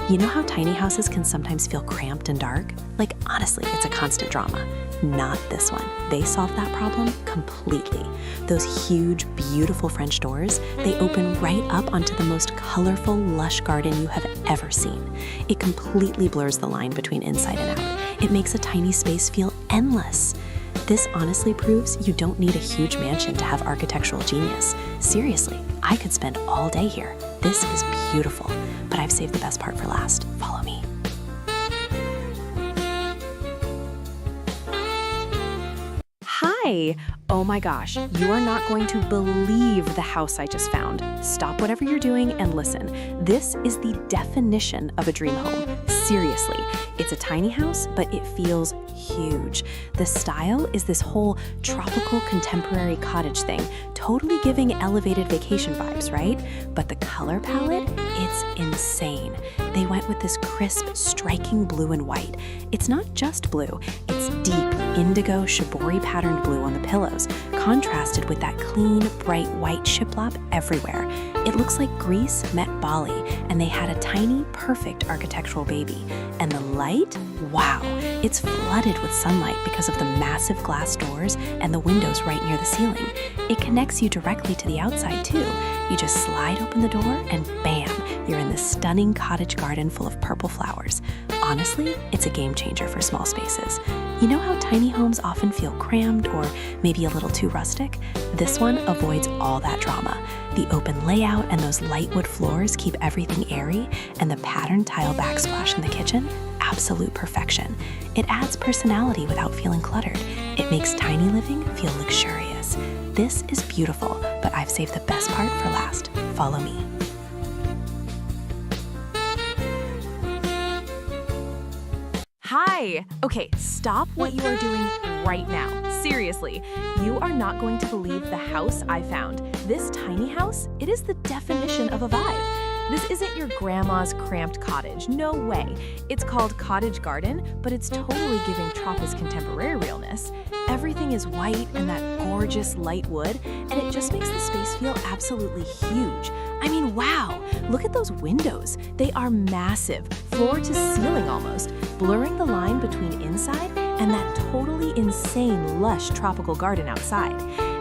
You know how tiny houses can sometimes feel cramped and dark? Like, honestly, it's a constant drama. Not this one. They solved that problem completely. Those huge, beautiful French doors, they open right up onto the most colorful, lush garden you have ever seen. It completely blurs the line between inside and out. It makes a tiny space feel endless. This honestly proves you don't need a huge mansion to have architectural genius. Seriously, I could spend all day here. This is beautiful, but I've saved the best part for last. Follow me. Hi! Oh my gosh, you are not going to believe the house I just found. Stop whatever you're doing and listen. This is the definition of a dream home. Seriously, it's a tiny house, but it feels huge. The style is this whole tropical contemporary cottage thing, totally giving elevated vacation vibes, right? But the color palette, it's insane. They went with this crisp, striking blue and white. It's not just blue, it's deep indigo shibori patterned blue on the pillows, contrasted with that clean, bright white shiplap everywhere. It looks like Greece met Bali, and they had a tiny, perfect architectural baby. And the light? Wow! It's flooded with sunlight because of the massive glass doors and the windows right near the ceiling. It connects you directly to the outside, too. You just slide open the door and bam, you're in this stunning cottage garden full of purple flowers. Honestly, it's a game changer for small spaces. You know how tiny homes often feel crammed or maybe a little too rustic? This one avoids all that drama. The open layout and those light wood floors keep everything airy, and the patterned tile backsplash in the kitchen, absolute perfection. It adds personality without feeling cluttered. It makes tiny living feel luxurious. This is beautiful, but I've saved the best part for last. Follow me. Hi! Okay, stop what you are doing right now. Seriously, you are not going to believe the house I found. This tiny house, it is the definition of a vibe. This isn't your grandma's cramped cottage, no way. It's called Cottage Garden, but it's totally giving Tropica's contemporary realness. Everything is white and that gorgeous light wood, and it just makes the space feel absolutely huge. I mean, wow, look at those windows. They are massive, floor to ceiling almost, blurring the line between inside and that totally insane lush tropical garden outside.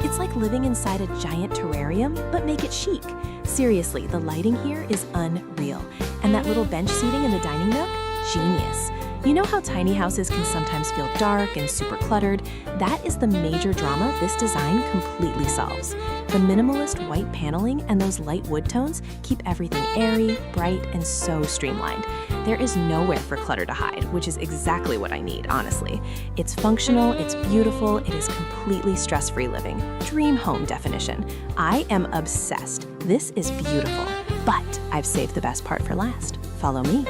It's like living inside a giant terrarium, but make it chic. Seriously, the lighting here is unreal. And that little bench seating in the dining nook? Genius. You know how tiny houses can sometimes feel dark and super cluttered? That is the major drama this design completely solves. The minimalist white paneling and those light wood tones keep everything airy, bright, and so streamlined. There is nowhere for clutter to hide, which is exactly what I need, honestly. It's functional, it's beautiful, it is completely stress-free living. Dream home definition. I am obsessed. This is beautiful, but I've saved the best part for last. Follow me.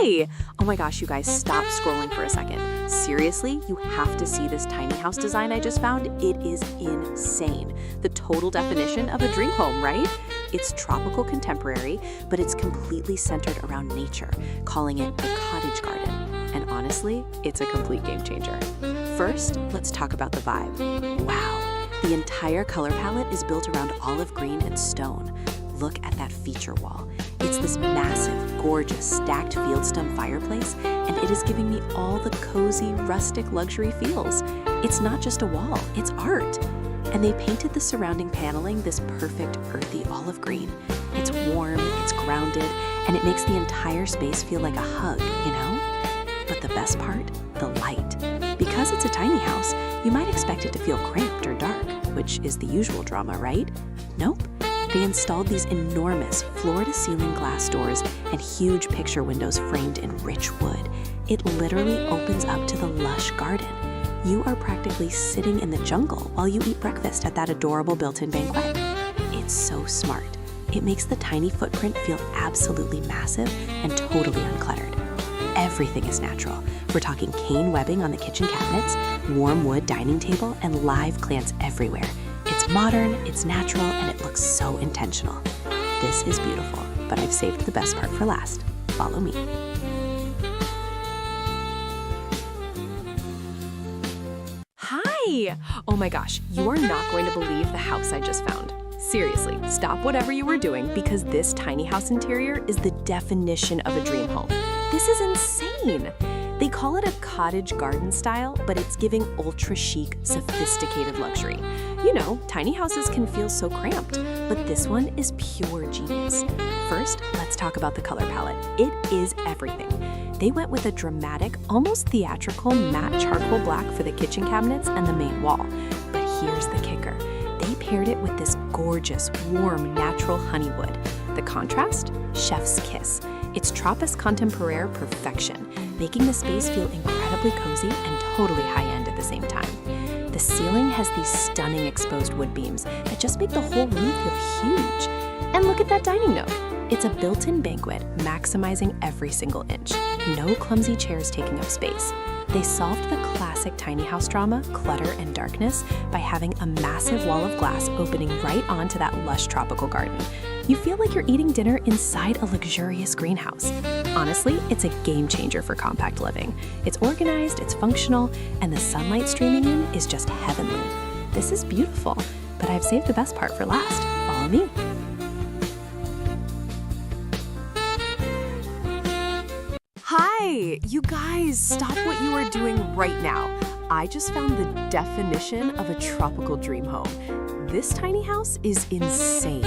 Hi! Oh my gosh, you guys, stop scrolling for a second. Seriously, you have to see this tiny house design I just found. It is insane. The total definition of a dream home, right? It's tropical contemporary, but it's completely centered around nature, calling it a cottage garden. And honestly, it's a complete game changer. First, let's talk about the vibe. Wow, the entire color palette is built around olive green and stone. Look at that feature wall. It's this massive, gorgeous, stacked fieldstone fireplace, and it is giving me all the cozy, rustic luxury feels. It's not just a wall, it's art. And they painted the surrounding paneling this perfect, earthy olive green. It's warm, it's grounded, and it makes the entire space feel like a hug, you know? But the best part? The light. Because it's a tiny house, you might expect it to feel cramped or dark, which is the usual drama, right? Nope. They installed these enormous floor-to-ceiling glass doors and huge picture windows framed in rich wood. It literally opens up to the lush garden. You are practically sitting in the jungle while you eat breakfast at that adorable built-in banquet. It's so smart. It makes the tiny footprint feel absolutely massive and totally uncluttered. Everything is natural. We're talking cane webbing on the kitchen cabinets, warm wood dining table, and live plants everywhere. It's modern, it's natural, and it looks so intentional. This is beautiful, but I've saved the best part for last. Follow me. Hi! Oh my gosh, you are not going to believe the house I just found. Seriously, stop whatever you were doing because this tiny house interior is the definition of a dream home. This is insane! They call it a cottage garden style, but it's giving ultra chic, sophisticated luxury. You know, tiny houses can feel so cramped, but this one is pure genius. First, let's talk about the color palette. It is everything. They went with a dramatic, almost theatrical matte charcoal black for the kitchen cabinets and the main wall. But here's the kicker. They paired it with this gorgeous, warm, natural honey wood. The contrast? Chef's kiss. It's Tropica's contemporary perfection, making the space feel incredibly cozy and totally high-end at the same time. The ceiling has these stunning exposed wood beams that just make the whole room feel huge. And look at that dining nook. It's a built-in banquet, maximizing every single inch. No clumsy chairs taking up space. They solved the classic classic tiny house drama, clutter and darkness, by having a massive wall of glass opening right onto that lush tropical garden. You feel like you're eating dinner inside a luxurious greenhouse. Honestly, it's a game changer for compact living. It's organized, it's functional, and the sunlight streaming in is just heavenly. This is beautiful, but I've saved the best part for last. Follow me. Hi, you guys, stop what you are doing right now. I just found the definition of a tropical dream home. This tiny house is insane.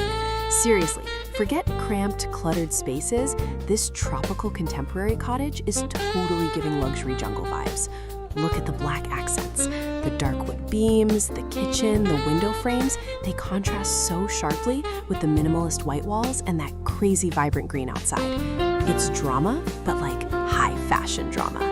Seriously, forget cramped, cluttered spaces. This tropical contemporary cottage is totally giving luxury jungle vibes. Look at the black accents, the dark wood beams, the kitchen, the window frames. They contrast so sharply with the minimalist white walls and that crazy vibrant green outside. It's drama, but like high fashion drama.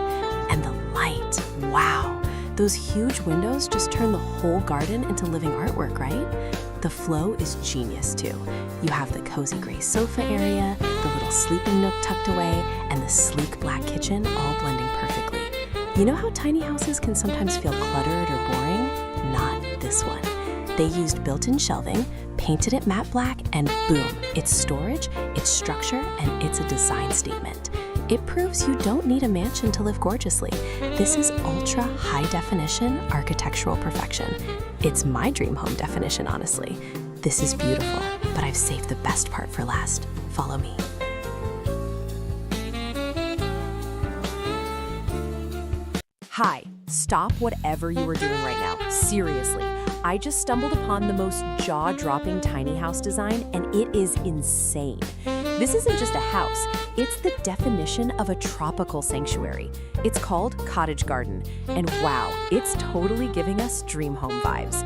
And the light, wow. Those huge windows just turn the whole garden into living artwork, right? The flow is genius too. You have the cozy gray sofa area, the little sleeping nook tucked away, and the sleek black kitchen all blending perfectly. You know how tiny houses can sometimes feel cluttered or boring? Not this one. They used built-in shelving, painted it matte black, and boom, it's storage, it's structure, and it's a design statement. It proves you don't need a mansion to live gorgeously. This is ultra high definition architectural perfection. It's my dream home definition, honestly. This is beautiful, but I've saved the best part for last. Follow me. Hi, stop whatever you are doing right now. Seriously, I just stumbled upon the most jaw-dropping tiny house design, and it is insane. This isn't just a house, it's the definition of a tropical sanctuary. It's called Cottage Garden, and wow, it's totally giving us dream home vibes.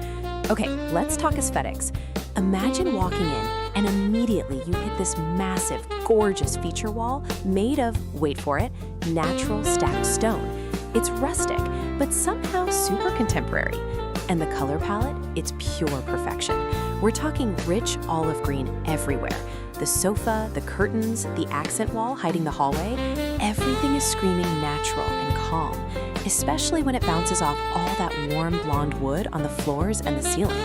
Okay, let's talk aesthetics. Imagine walking in and immediately you hit this massive, gorgeous feature wall made of, wait for it, natural stacked stone. It's rustic, but somehow super contemporary. And the color palette, it's pure perfection. We're talking rich olive green everywhere. The sofa, the curtains, the accent wall hiding the hallway, everything is screaming natural and calm, especially when it bounces off all that warm blonde wood on the floors and the ceiling.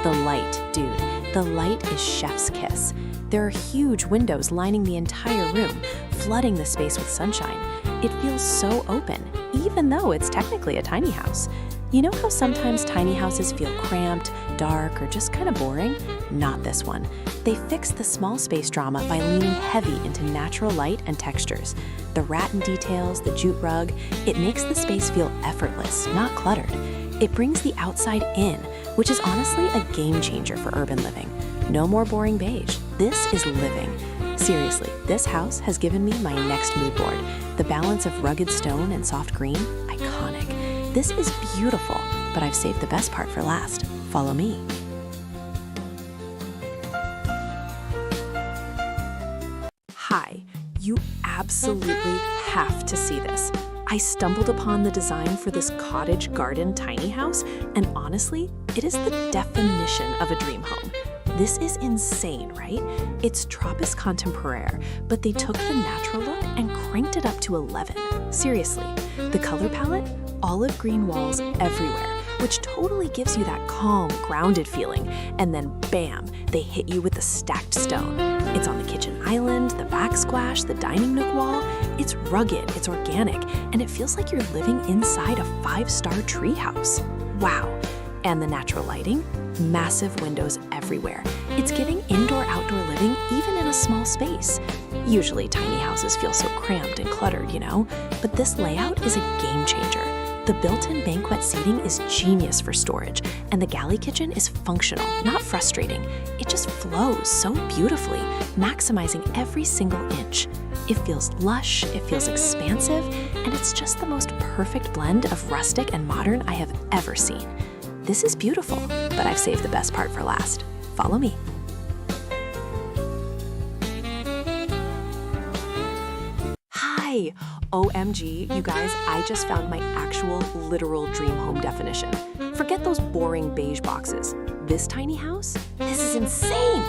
The light, dude, the light is chef's kiss. There are huge windows lining the entire room, flooding the space with sunshine. It feels so open, even though it's technically a tiny house. You know how sometimes tiny houses feel cramped, dark, or just kind of boring? Not this one. They fixed the small space drama by leaning heavy into natural light and textures. The rattan details, the jute rug, it makes the space feel effortless, not cluttered. It brings the outside in, which is honestly a game changer for urban living. No more boring beige. This is living. Seriously, this house has given me my next mood board. The balance of rugged stone and soft green, iconic. This is beautiful, but I've saved the best part for last. Follow me. Hi, you absolutely have to see this. I stumbled upon the design for this cottage garden tiny house, and honestly, it is the definition of a dream home. This is insane, right? It's Tropis Contemporaire, but they took the natural look and cranked it up to 11. Seriously, the color palette? Olive green walls everywhere, which totally gives you that calm, grounded feeling. And then bam, they hit you with the stacked stone. It's on the kitchen island, the backsplash, the dining nook wall. It's rugged, it's organic, and it feels like you're living inside a 5-star treehouse. Wow. And the natural lighting? Massive windows everywhere. It's giving indoor-outdoor living even in a small space. Usually tiny houses feel so cramped and cluttered, you know, but this layout is a game changer. The built-in banquet seating is genius for storage, and the galley kitchen is functional, not frustrating. It just flows so beautifully, maximizing every single inch. It feels lush, it feels expansive, and it's just the most perfect blend of rustic and modern I have ever seen. This is beautiful, but I've saved the best part for last. Follow me. Hi! OMG, you guys, I just found my actual literal dream home definition. Forget those boring beige boxes. This tiny house? This is insane!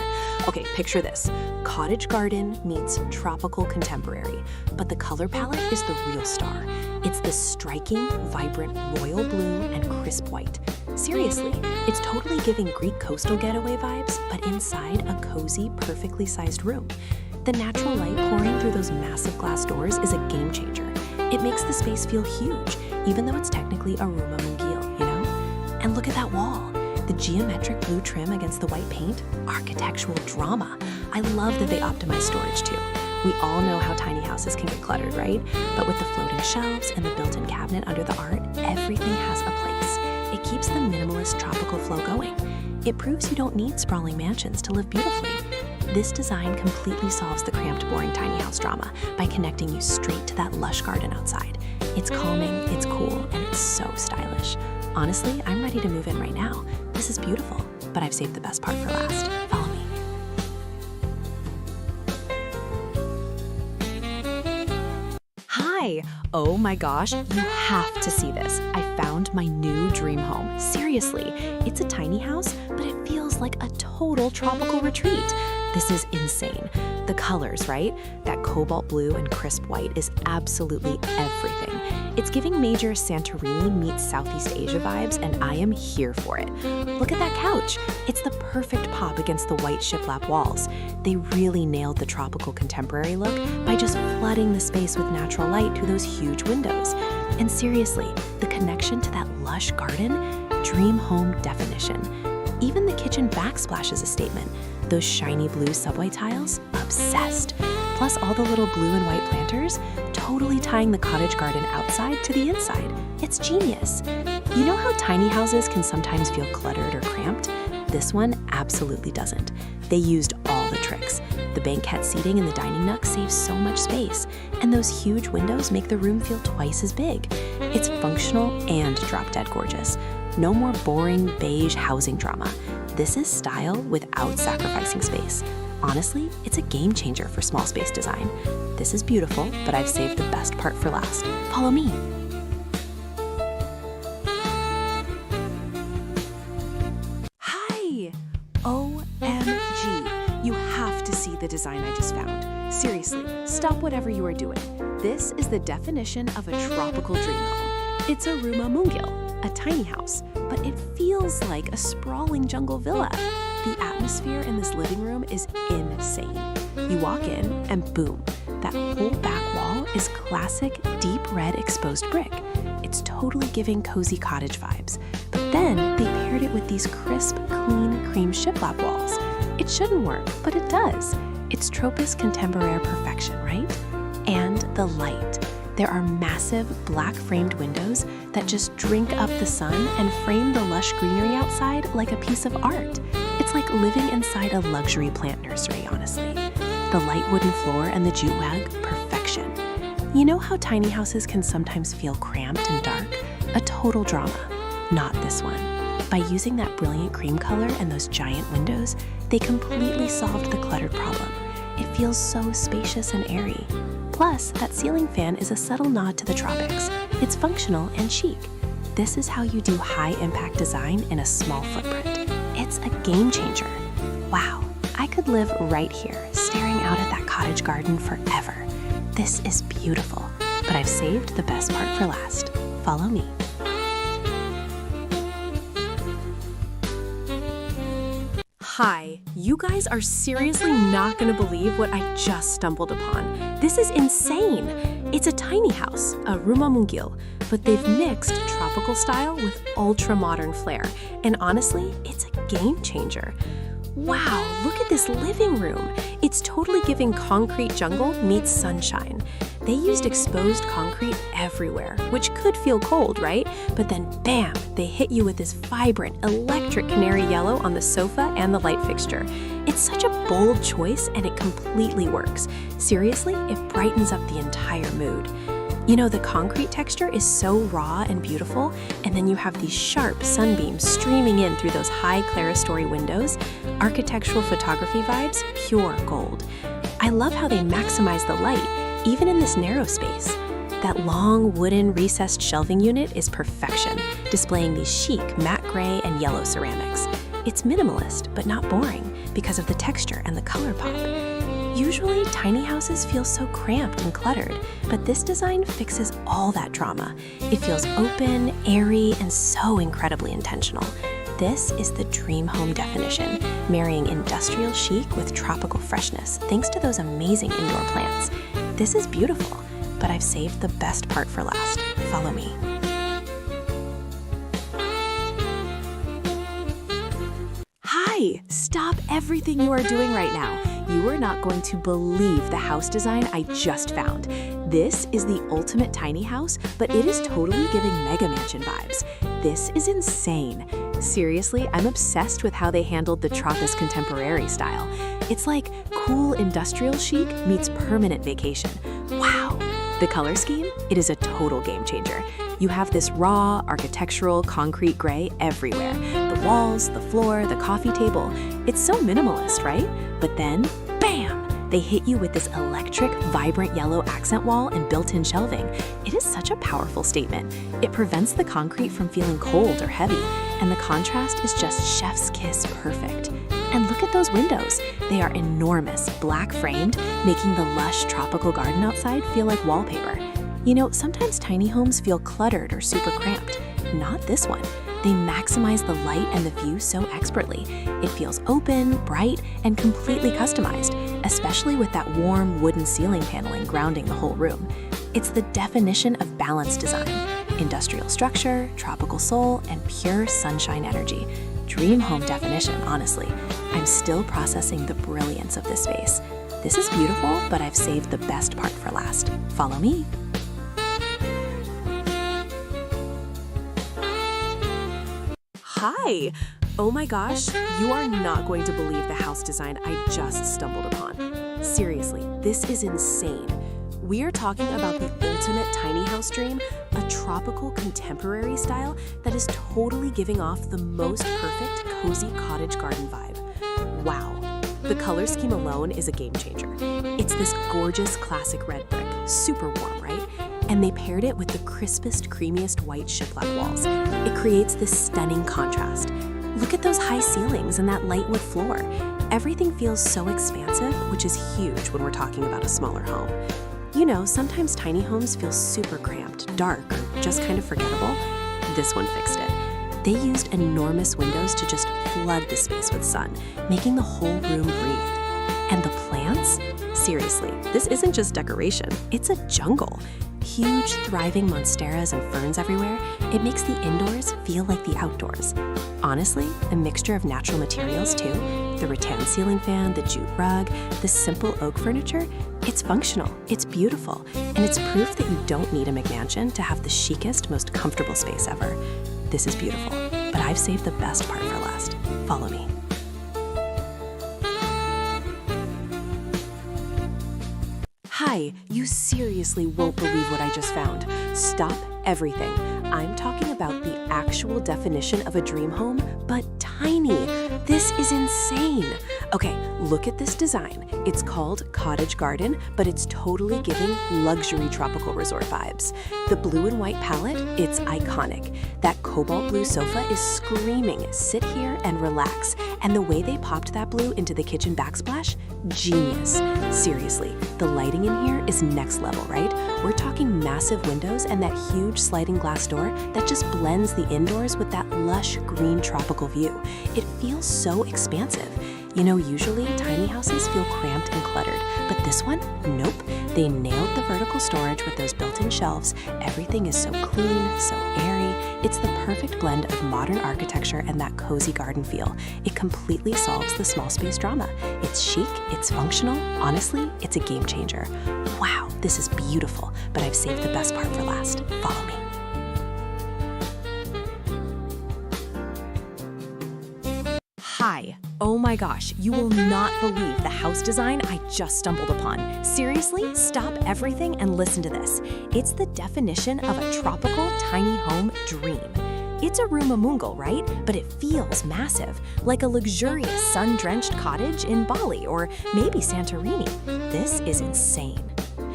Okay, picture this. Cottage garden meets tropical contemporary, but the color palette is the real star. It's the striking, vibrant royal blue and crisp white. Seriously, it's totally giving Greek coastal getaway vibes, but inside a cozy, perfectly sized room. The natural light pouring through those massive glass doors is a game changer. It makes the space feel huge, even though it's technically a rumah mungil, you know? And look at that wall. The geometric blue trim against the white paint, architectural drama. I love that they optimize storage too. We all know how tiny houses can get cluttered, right? But with the floating shelves and the built-in cabinet under the art, everything has a place. It keeps the minimalist tropical flow going. It proves you don't need sprawling mansions to live beautifully. This design completely solves the cramped, boring tiny house drama by connecting you straight to that lush garden outside. It's calming, it's cool, and it's so stylish. Honestly, I'm ready to move in right now. This is beautiful, but I've saved the best part for last. Follow me. Hi! Oh my gosh, you have to see this. I found my new dream home. Seriously, it's a tiny house, but it feels like a total tropical retreat. This is insane. The colors, right? That cobalt blue and crisp white is absolutely everything. It's giving major Santorini meets Southeast Asia vibes, and I am here for it. Look at that couch. It's the perfect pop against the white shiplap walls. They really nailed the tropical contemporary look by just flooding the space with natural light through those huge windows. And seriously, the connection to that lush garden, dream home definition. Even the kitchen backsplash is a statement. Those shiny blue subway tiles, obsessed. Plus all the little blue and white planters, totally tying the cottage garden outside to the inside. It's genius. You know how tiny houses can sometimes feel cluttered or cramped? This one absolutely doesn't. They used all the tricks. The banquette seating in the dining nook saves so much space, and those huge windows make the room feel twice as big. It's functional and drop-dead gorgeous. No more boring beige housing drama. This is style without sacrificing space. Honestly, it's a game changer for small space design. This is beautiful, but I've saved the best part for last. Follow me. Hi! OMG! You have to see the design I just found. Seriously, stop whatever you are doing. This is the definition of a tropical dream home. It's a rumah mungil, a tiny house, but it feels like a sprawling jungle villa. The atmosphere in this living room is insane. You walk in and boom, that whole back wall is classic deep red exposed brick. It's totally giving cozy cottage vibes. But then they paired it with these crisp, clean cream shiplap walls. It shouldn't work, but it does. It's Tropis contemporary perfection, right? And the light. There are massive black framed windows that just drink up the sun and frame the lush greenery outside like a piece of art. It's like living inside a luxury plant nursery, honestly. The light wooden floor and the jute wag, perfection. You know how tiny houses can sometimes feel cramped and dark? A total drama. Not this one. By using that brilliant cream color and those giant windows, they completely solved the cluttered problem. It feels so spacious and airy. Plus, that ceiling fan is a subtle nod to the tropics. It's functional and chic. This is how you do high-impact design in a small footprint. It's a game changer. Wow, I could live right here, staring out at that cottage garden forever. This is beautiful, but I've saved the best part for last. Follow me. Hi, you guys are seriously not gonna believe what I just stumbled upon. This is insane. It's a tiny house, a rumah mungil, but they've mixed tropical style with ultra-modern flair. And honestly, it's a game changer. Wow, look at this living room. It's totally giving concrete jungle meets sunshine. They used exposed concrete everywhere, which could feel cold, right? But then bam, they hit you with this vibrant electric canary yellow on the sofa and the light fixture. It's such a bold choice and it completely works. Seriously, it brightens up the entire mood. You know, the concrete texture is so raw and beautiful, and then you have these sharp sunbeams streaming in through those high clerestory windows. Architectural photography vibes, pure gold. I love how they maximize the light, even in this narrow space. That long wooden recessed shelving unit is perfection, displaying these chic matte gray and yellow ceramics. It's minimalist, but not boring because of the texture and the color pop. Usually, tiny houses feel so cramped and cluttered, but this design fixes all that drama. It feels open, airy, and so incredibly intentional. This is the dream home definition, marrying industrial chic with tropical freshness thanks to those amazing indoor plants. This is beautiful, but I've saved the best part for last. Follow me. Hi! Stop everything you are doing right now. You are not going to believe the house design I just found. This is the ultimate tiny house, but it is totally giving mega mansion vibes. This is insane. Seriously, I'm obsessed with how they handled the Tropic's contemporary style. It's like cool industrial chic meets permanent vacation. Wow! The color scheme? It is a total game changer. You have this raw, architectural, concrete gray everywhere. The walls, the floor, the coffee table. It's so minimalist, right? But then, bam! They hit you with this electric, vibrant yellow accent wall and built-in shelving. It is such a powerful statement. It prevents the concrete from feeling cold or heavy, and the contrast is just chef's kiss perfect. And look at those windows. They are enormous, black framed, making the lush tropical garden outside feel like wallpaper. You know, sometimes tiny homes feel cluttered or super cramped. Not this one. They maximize the light and the view so expertly. It feels open, bright, and completely customized, especially with that warm wooden ceiling paneling grounding the whole room. It's the definition of balanced design. Industrial structure, tropical soul, and pure sunshine energy. Dream home definition, honestly. I'm still processing the brilliance of this space. This is beautiful, but I've saved the best part for last. Follow me. Hi! Oh my gosh, you are not going to believe the house design I just stumbled upon. Seriously, this is insane. We are talking about the ultimate tiny house dream, a tropical contemporary style that is totally giving off the most perfect cozy cottage garden vibe. Wow. The color scheme alone is a game changer. It's this gorgeous classic red brick, super warm, right? And they paired it with the crispest, creamiest white shiplap walls. It creates this stunning contrast. Look at those high ceilings and that light wood floor. Everything feels so expansive, which is huge when we're talking about a smaller home. You know, sometimes tiny homes feel super cramped, dark, or just kind of forgettable. This one fixed it. They used enormous windows to just flood the space with sun, making the whole room breathe. And the plants? Seriously, this isn't just decoration, it's a jungle. Huge, thriving monsteras and ferns everywhere, it makes the indoors feel like the outdoors. Honestly, a mixture of natural materials too, the rattan ceiling fan, the jute rug, the simple oak furniture, it's functional, it's beautiful, and it's proof that you don't need a McMansion to have the chicest, most comfortable space ever. This is beautiful, but I've saved the best part for last. Follow me. Hi, you seriously won't believe what I just found. Stop everything. I'm talking about the actual definition of a dream home, but tiny. This is insane. Okay, look at this design. It's called Cottage Garden, but it's totally giving luxury tropical resort vibes. The blue and white palette, it's iconic. That cobalt blue sofa is screaming, sit here and relax. And the way they popped that blue into the kitchen backsplash, genius. Seriously, the lighting in here is next level, right? We're talking massive windows and that huge sliding glass door that just blends the indoors with that lush green tropical view. It feels so expansive. You know, usually tiny houses feel cramped and cluttered, but this one, nope. They nailed the vertical storage with those built-in shelves. Everything is so clean, so airy. It's the perfect blend of modern architecture and that cozy garden feel. It completely solves the small space drama. It's chic, it's functional. Honestly, it's a game changer. Wow, this is beautiful, but I've saved the best part for last. Follow me. Hi. Oh my gosh, you will not believe the house design I just stumbled upon. Seriously, stop everything and listen to this. It's the definition of a tropical tiny home dream. It's a rumamungal, right? But it feels massive, like a luxurious sun-drenched cottage in Bali or maybe Santorini. This is insane.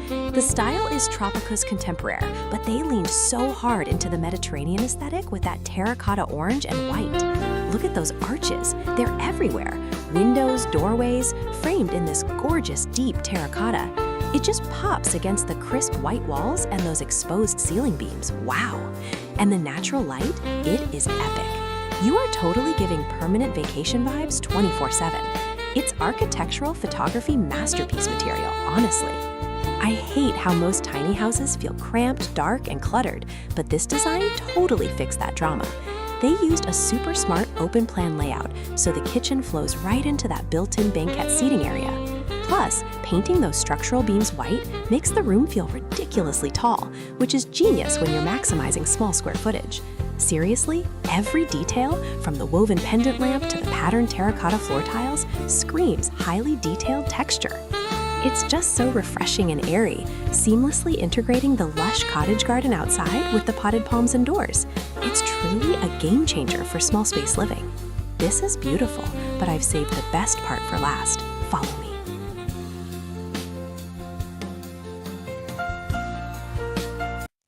The style is Tropica's contemporary, but they leaned so hard into the Mediterranean aesthetic with that terracotta orange and white. look at those arches. They're everywhere. Windows, doorways, framed in this gorgeous deep terracotta. It just pops against the crisp white walls and those exposed ceiling beams. Wow! And the natural light, it is epic. You are totally giving permanent vacation vibes 24/7. It's architectural photography masterpiece material, honestly. I hate how most tiny houses feel cramped, dark, and cluttered, but this design totally fixed that drama. They used a super smart open plan layout, so the kitchen flows right into that built-in banquette seating area. Plus, painting those structural beams white makes the room feel ridiculously tall, which is genius when you're maximizing small square footage. Seriously, every detail, from the woven pendant lamp to the patterned terracotta floor tiles, screams highly detailed texture. It's just so refreshing and airy, seamlessly integrating the lush cottage garden outside with the potted palms indoors. It's truly a game changer for small space living. This is beautiful, but I've saved the best part for last. Follow me.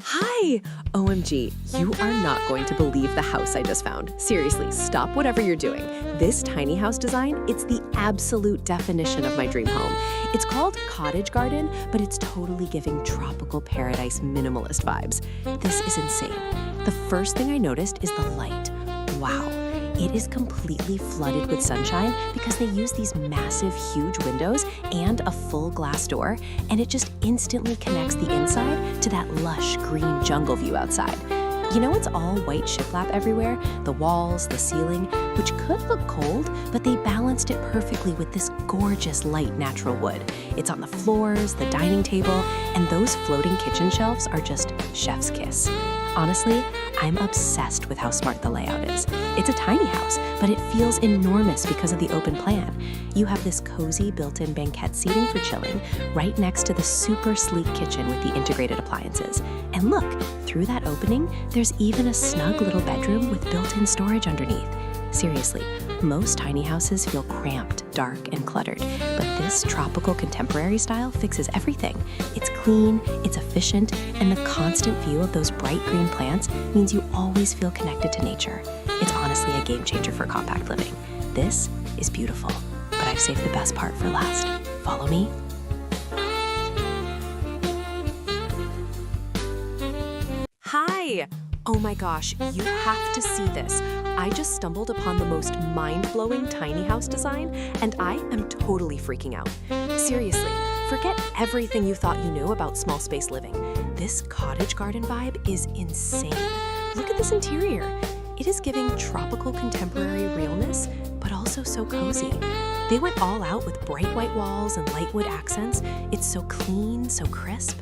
Hi! OMG, you are not going to believe the house I just found. Seriously, stop whatever you're doing. This tiny house design, it's the absolute definition of my dream home. It's called Cottage Garden, but it's totally giving tropical paradise minimalist vibes. This is insane. The first thing I noticed is the light. Wow. It is completely flooded with sunshine because they use these massive, huge windows and a full glass door, and it just instantly connects the inside to that lush green jungle view outside. You know, it's all white shiplap everywhere, the walls, the ceiling, which could look cold, but they balanced it perfectly with this gorgeous light natural wood. It's on the floors, the dining table, and those floating kitchen shelves are just chef's kiss. Honestly, I'm obsessed with how smart the layout is. It's a tiny house, but it feels enormous because of the open plan. You have this cozy built-in banquette seating for chilling right next to the super sleek kitchen with the integrated appliances. And look, through that opening, there's even a snug little bedroom with built-in storage underneath. Seriously, most tiny houses feel cramped, dark, and cluttered, but this tropical contemporary style fixes everything. It's clean, it's efficient, and the constant view of those bright green plants means you always feel connected to nature. It's honestly a game changer for compact living. This is beautiful, but I've saved the best part for last. Follow me. Hi! Oh my gosh, you have to see this. I just stumbled upon the most mind-blowing tiny house design, and I am totally freaking out. Seriously, forget everything you thought you knew about small space living. This cottage garden vibe is insane. Look at this interior. It is giving tropical contemporary realness, but also so cozy. They went all out with bright white walls and light wood accents. It's so clean, so crisp.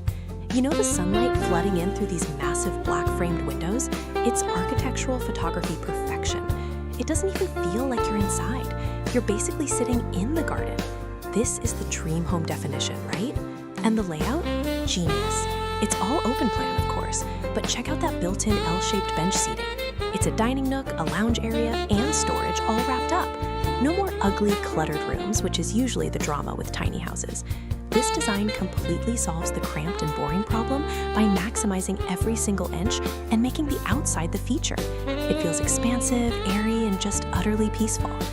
You know the sunlight flooding in through these massive black framed windows? It's architectural photography perfection. It doesn't even feel like you're inside. You're basically sitting in the garden. This is the dream home definition, right? And the layout? Genius. It's all open plan, of course, but check out that built-in L-shaped bench seating. It's a dining nook, a lounge area, and storage all wrapped up. No more ugly, cluttered rooms, which is usually the drama with tiny houses. This design completely solves the cramped and boring problem by maximizing every single inch and making the outside the feature. It feels expansive, airy, and just utterly peaceful.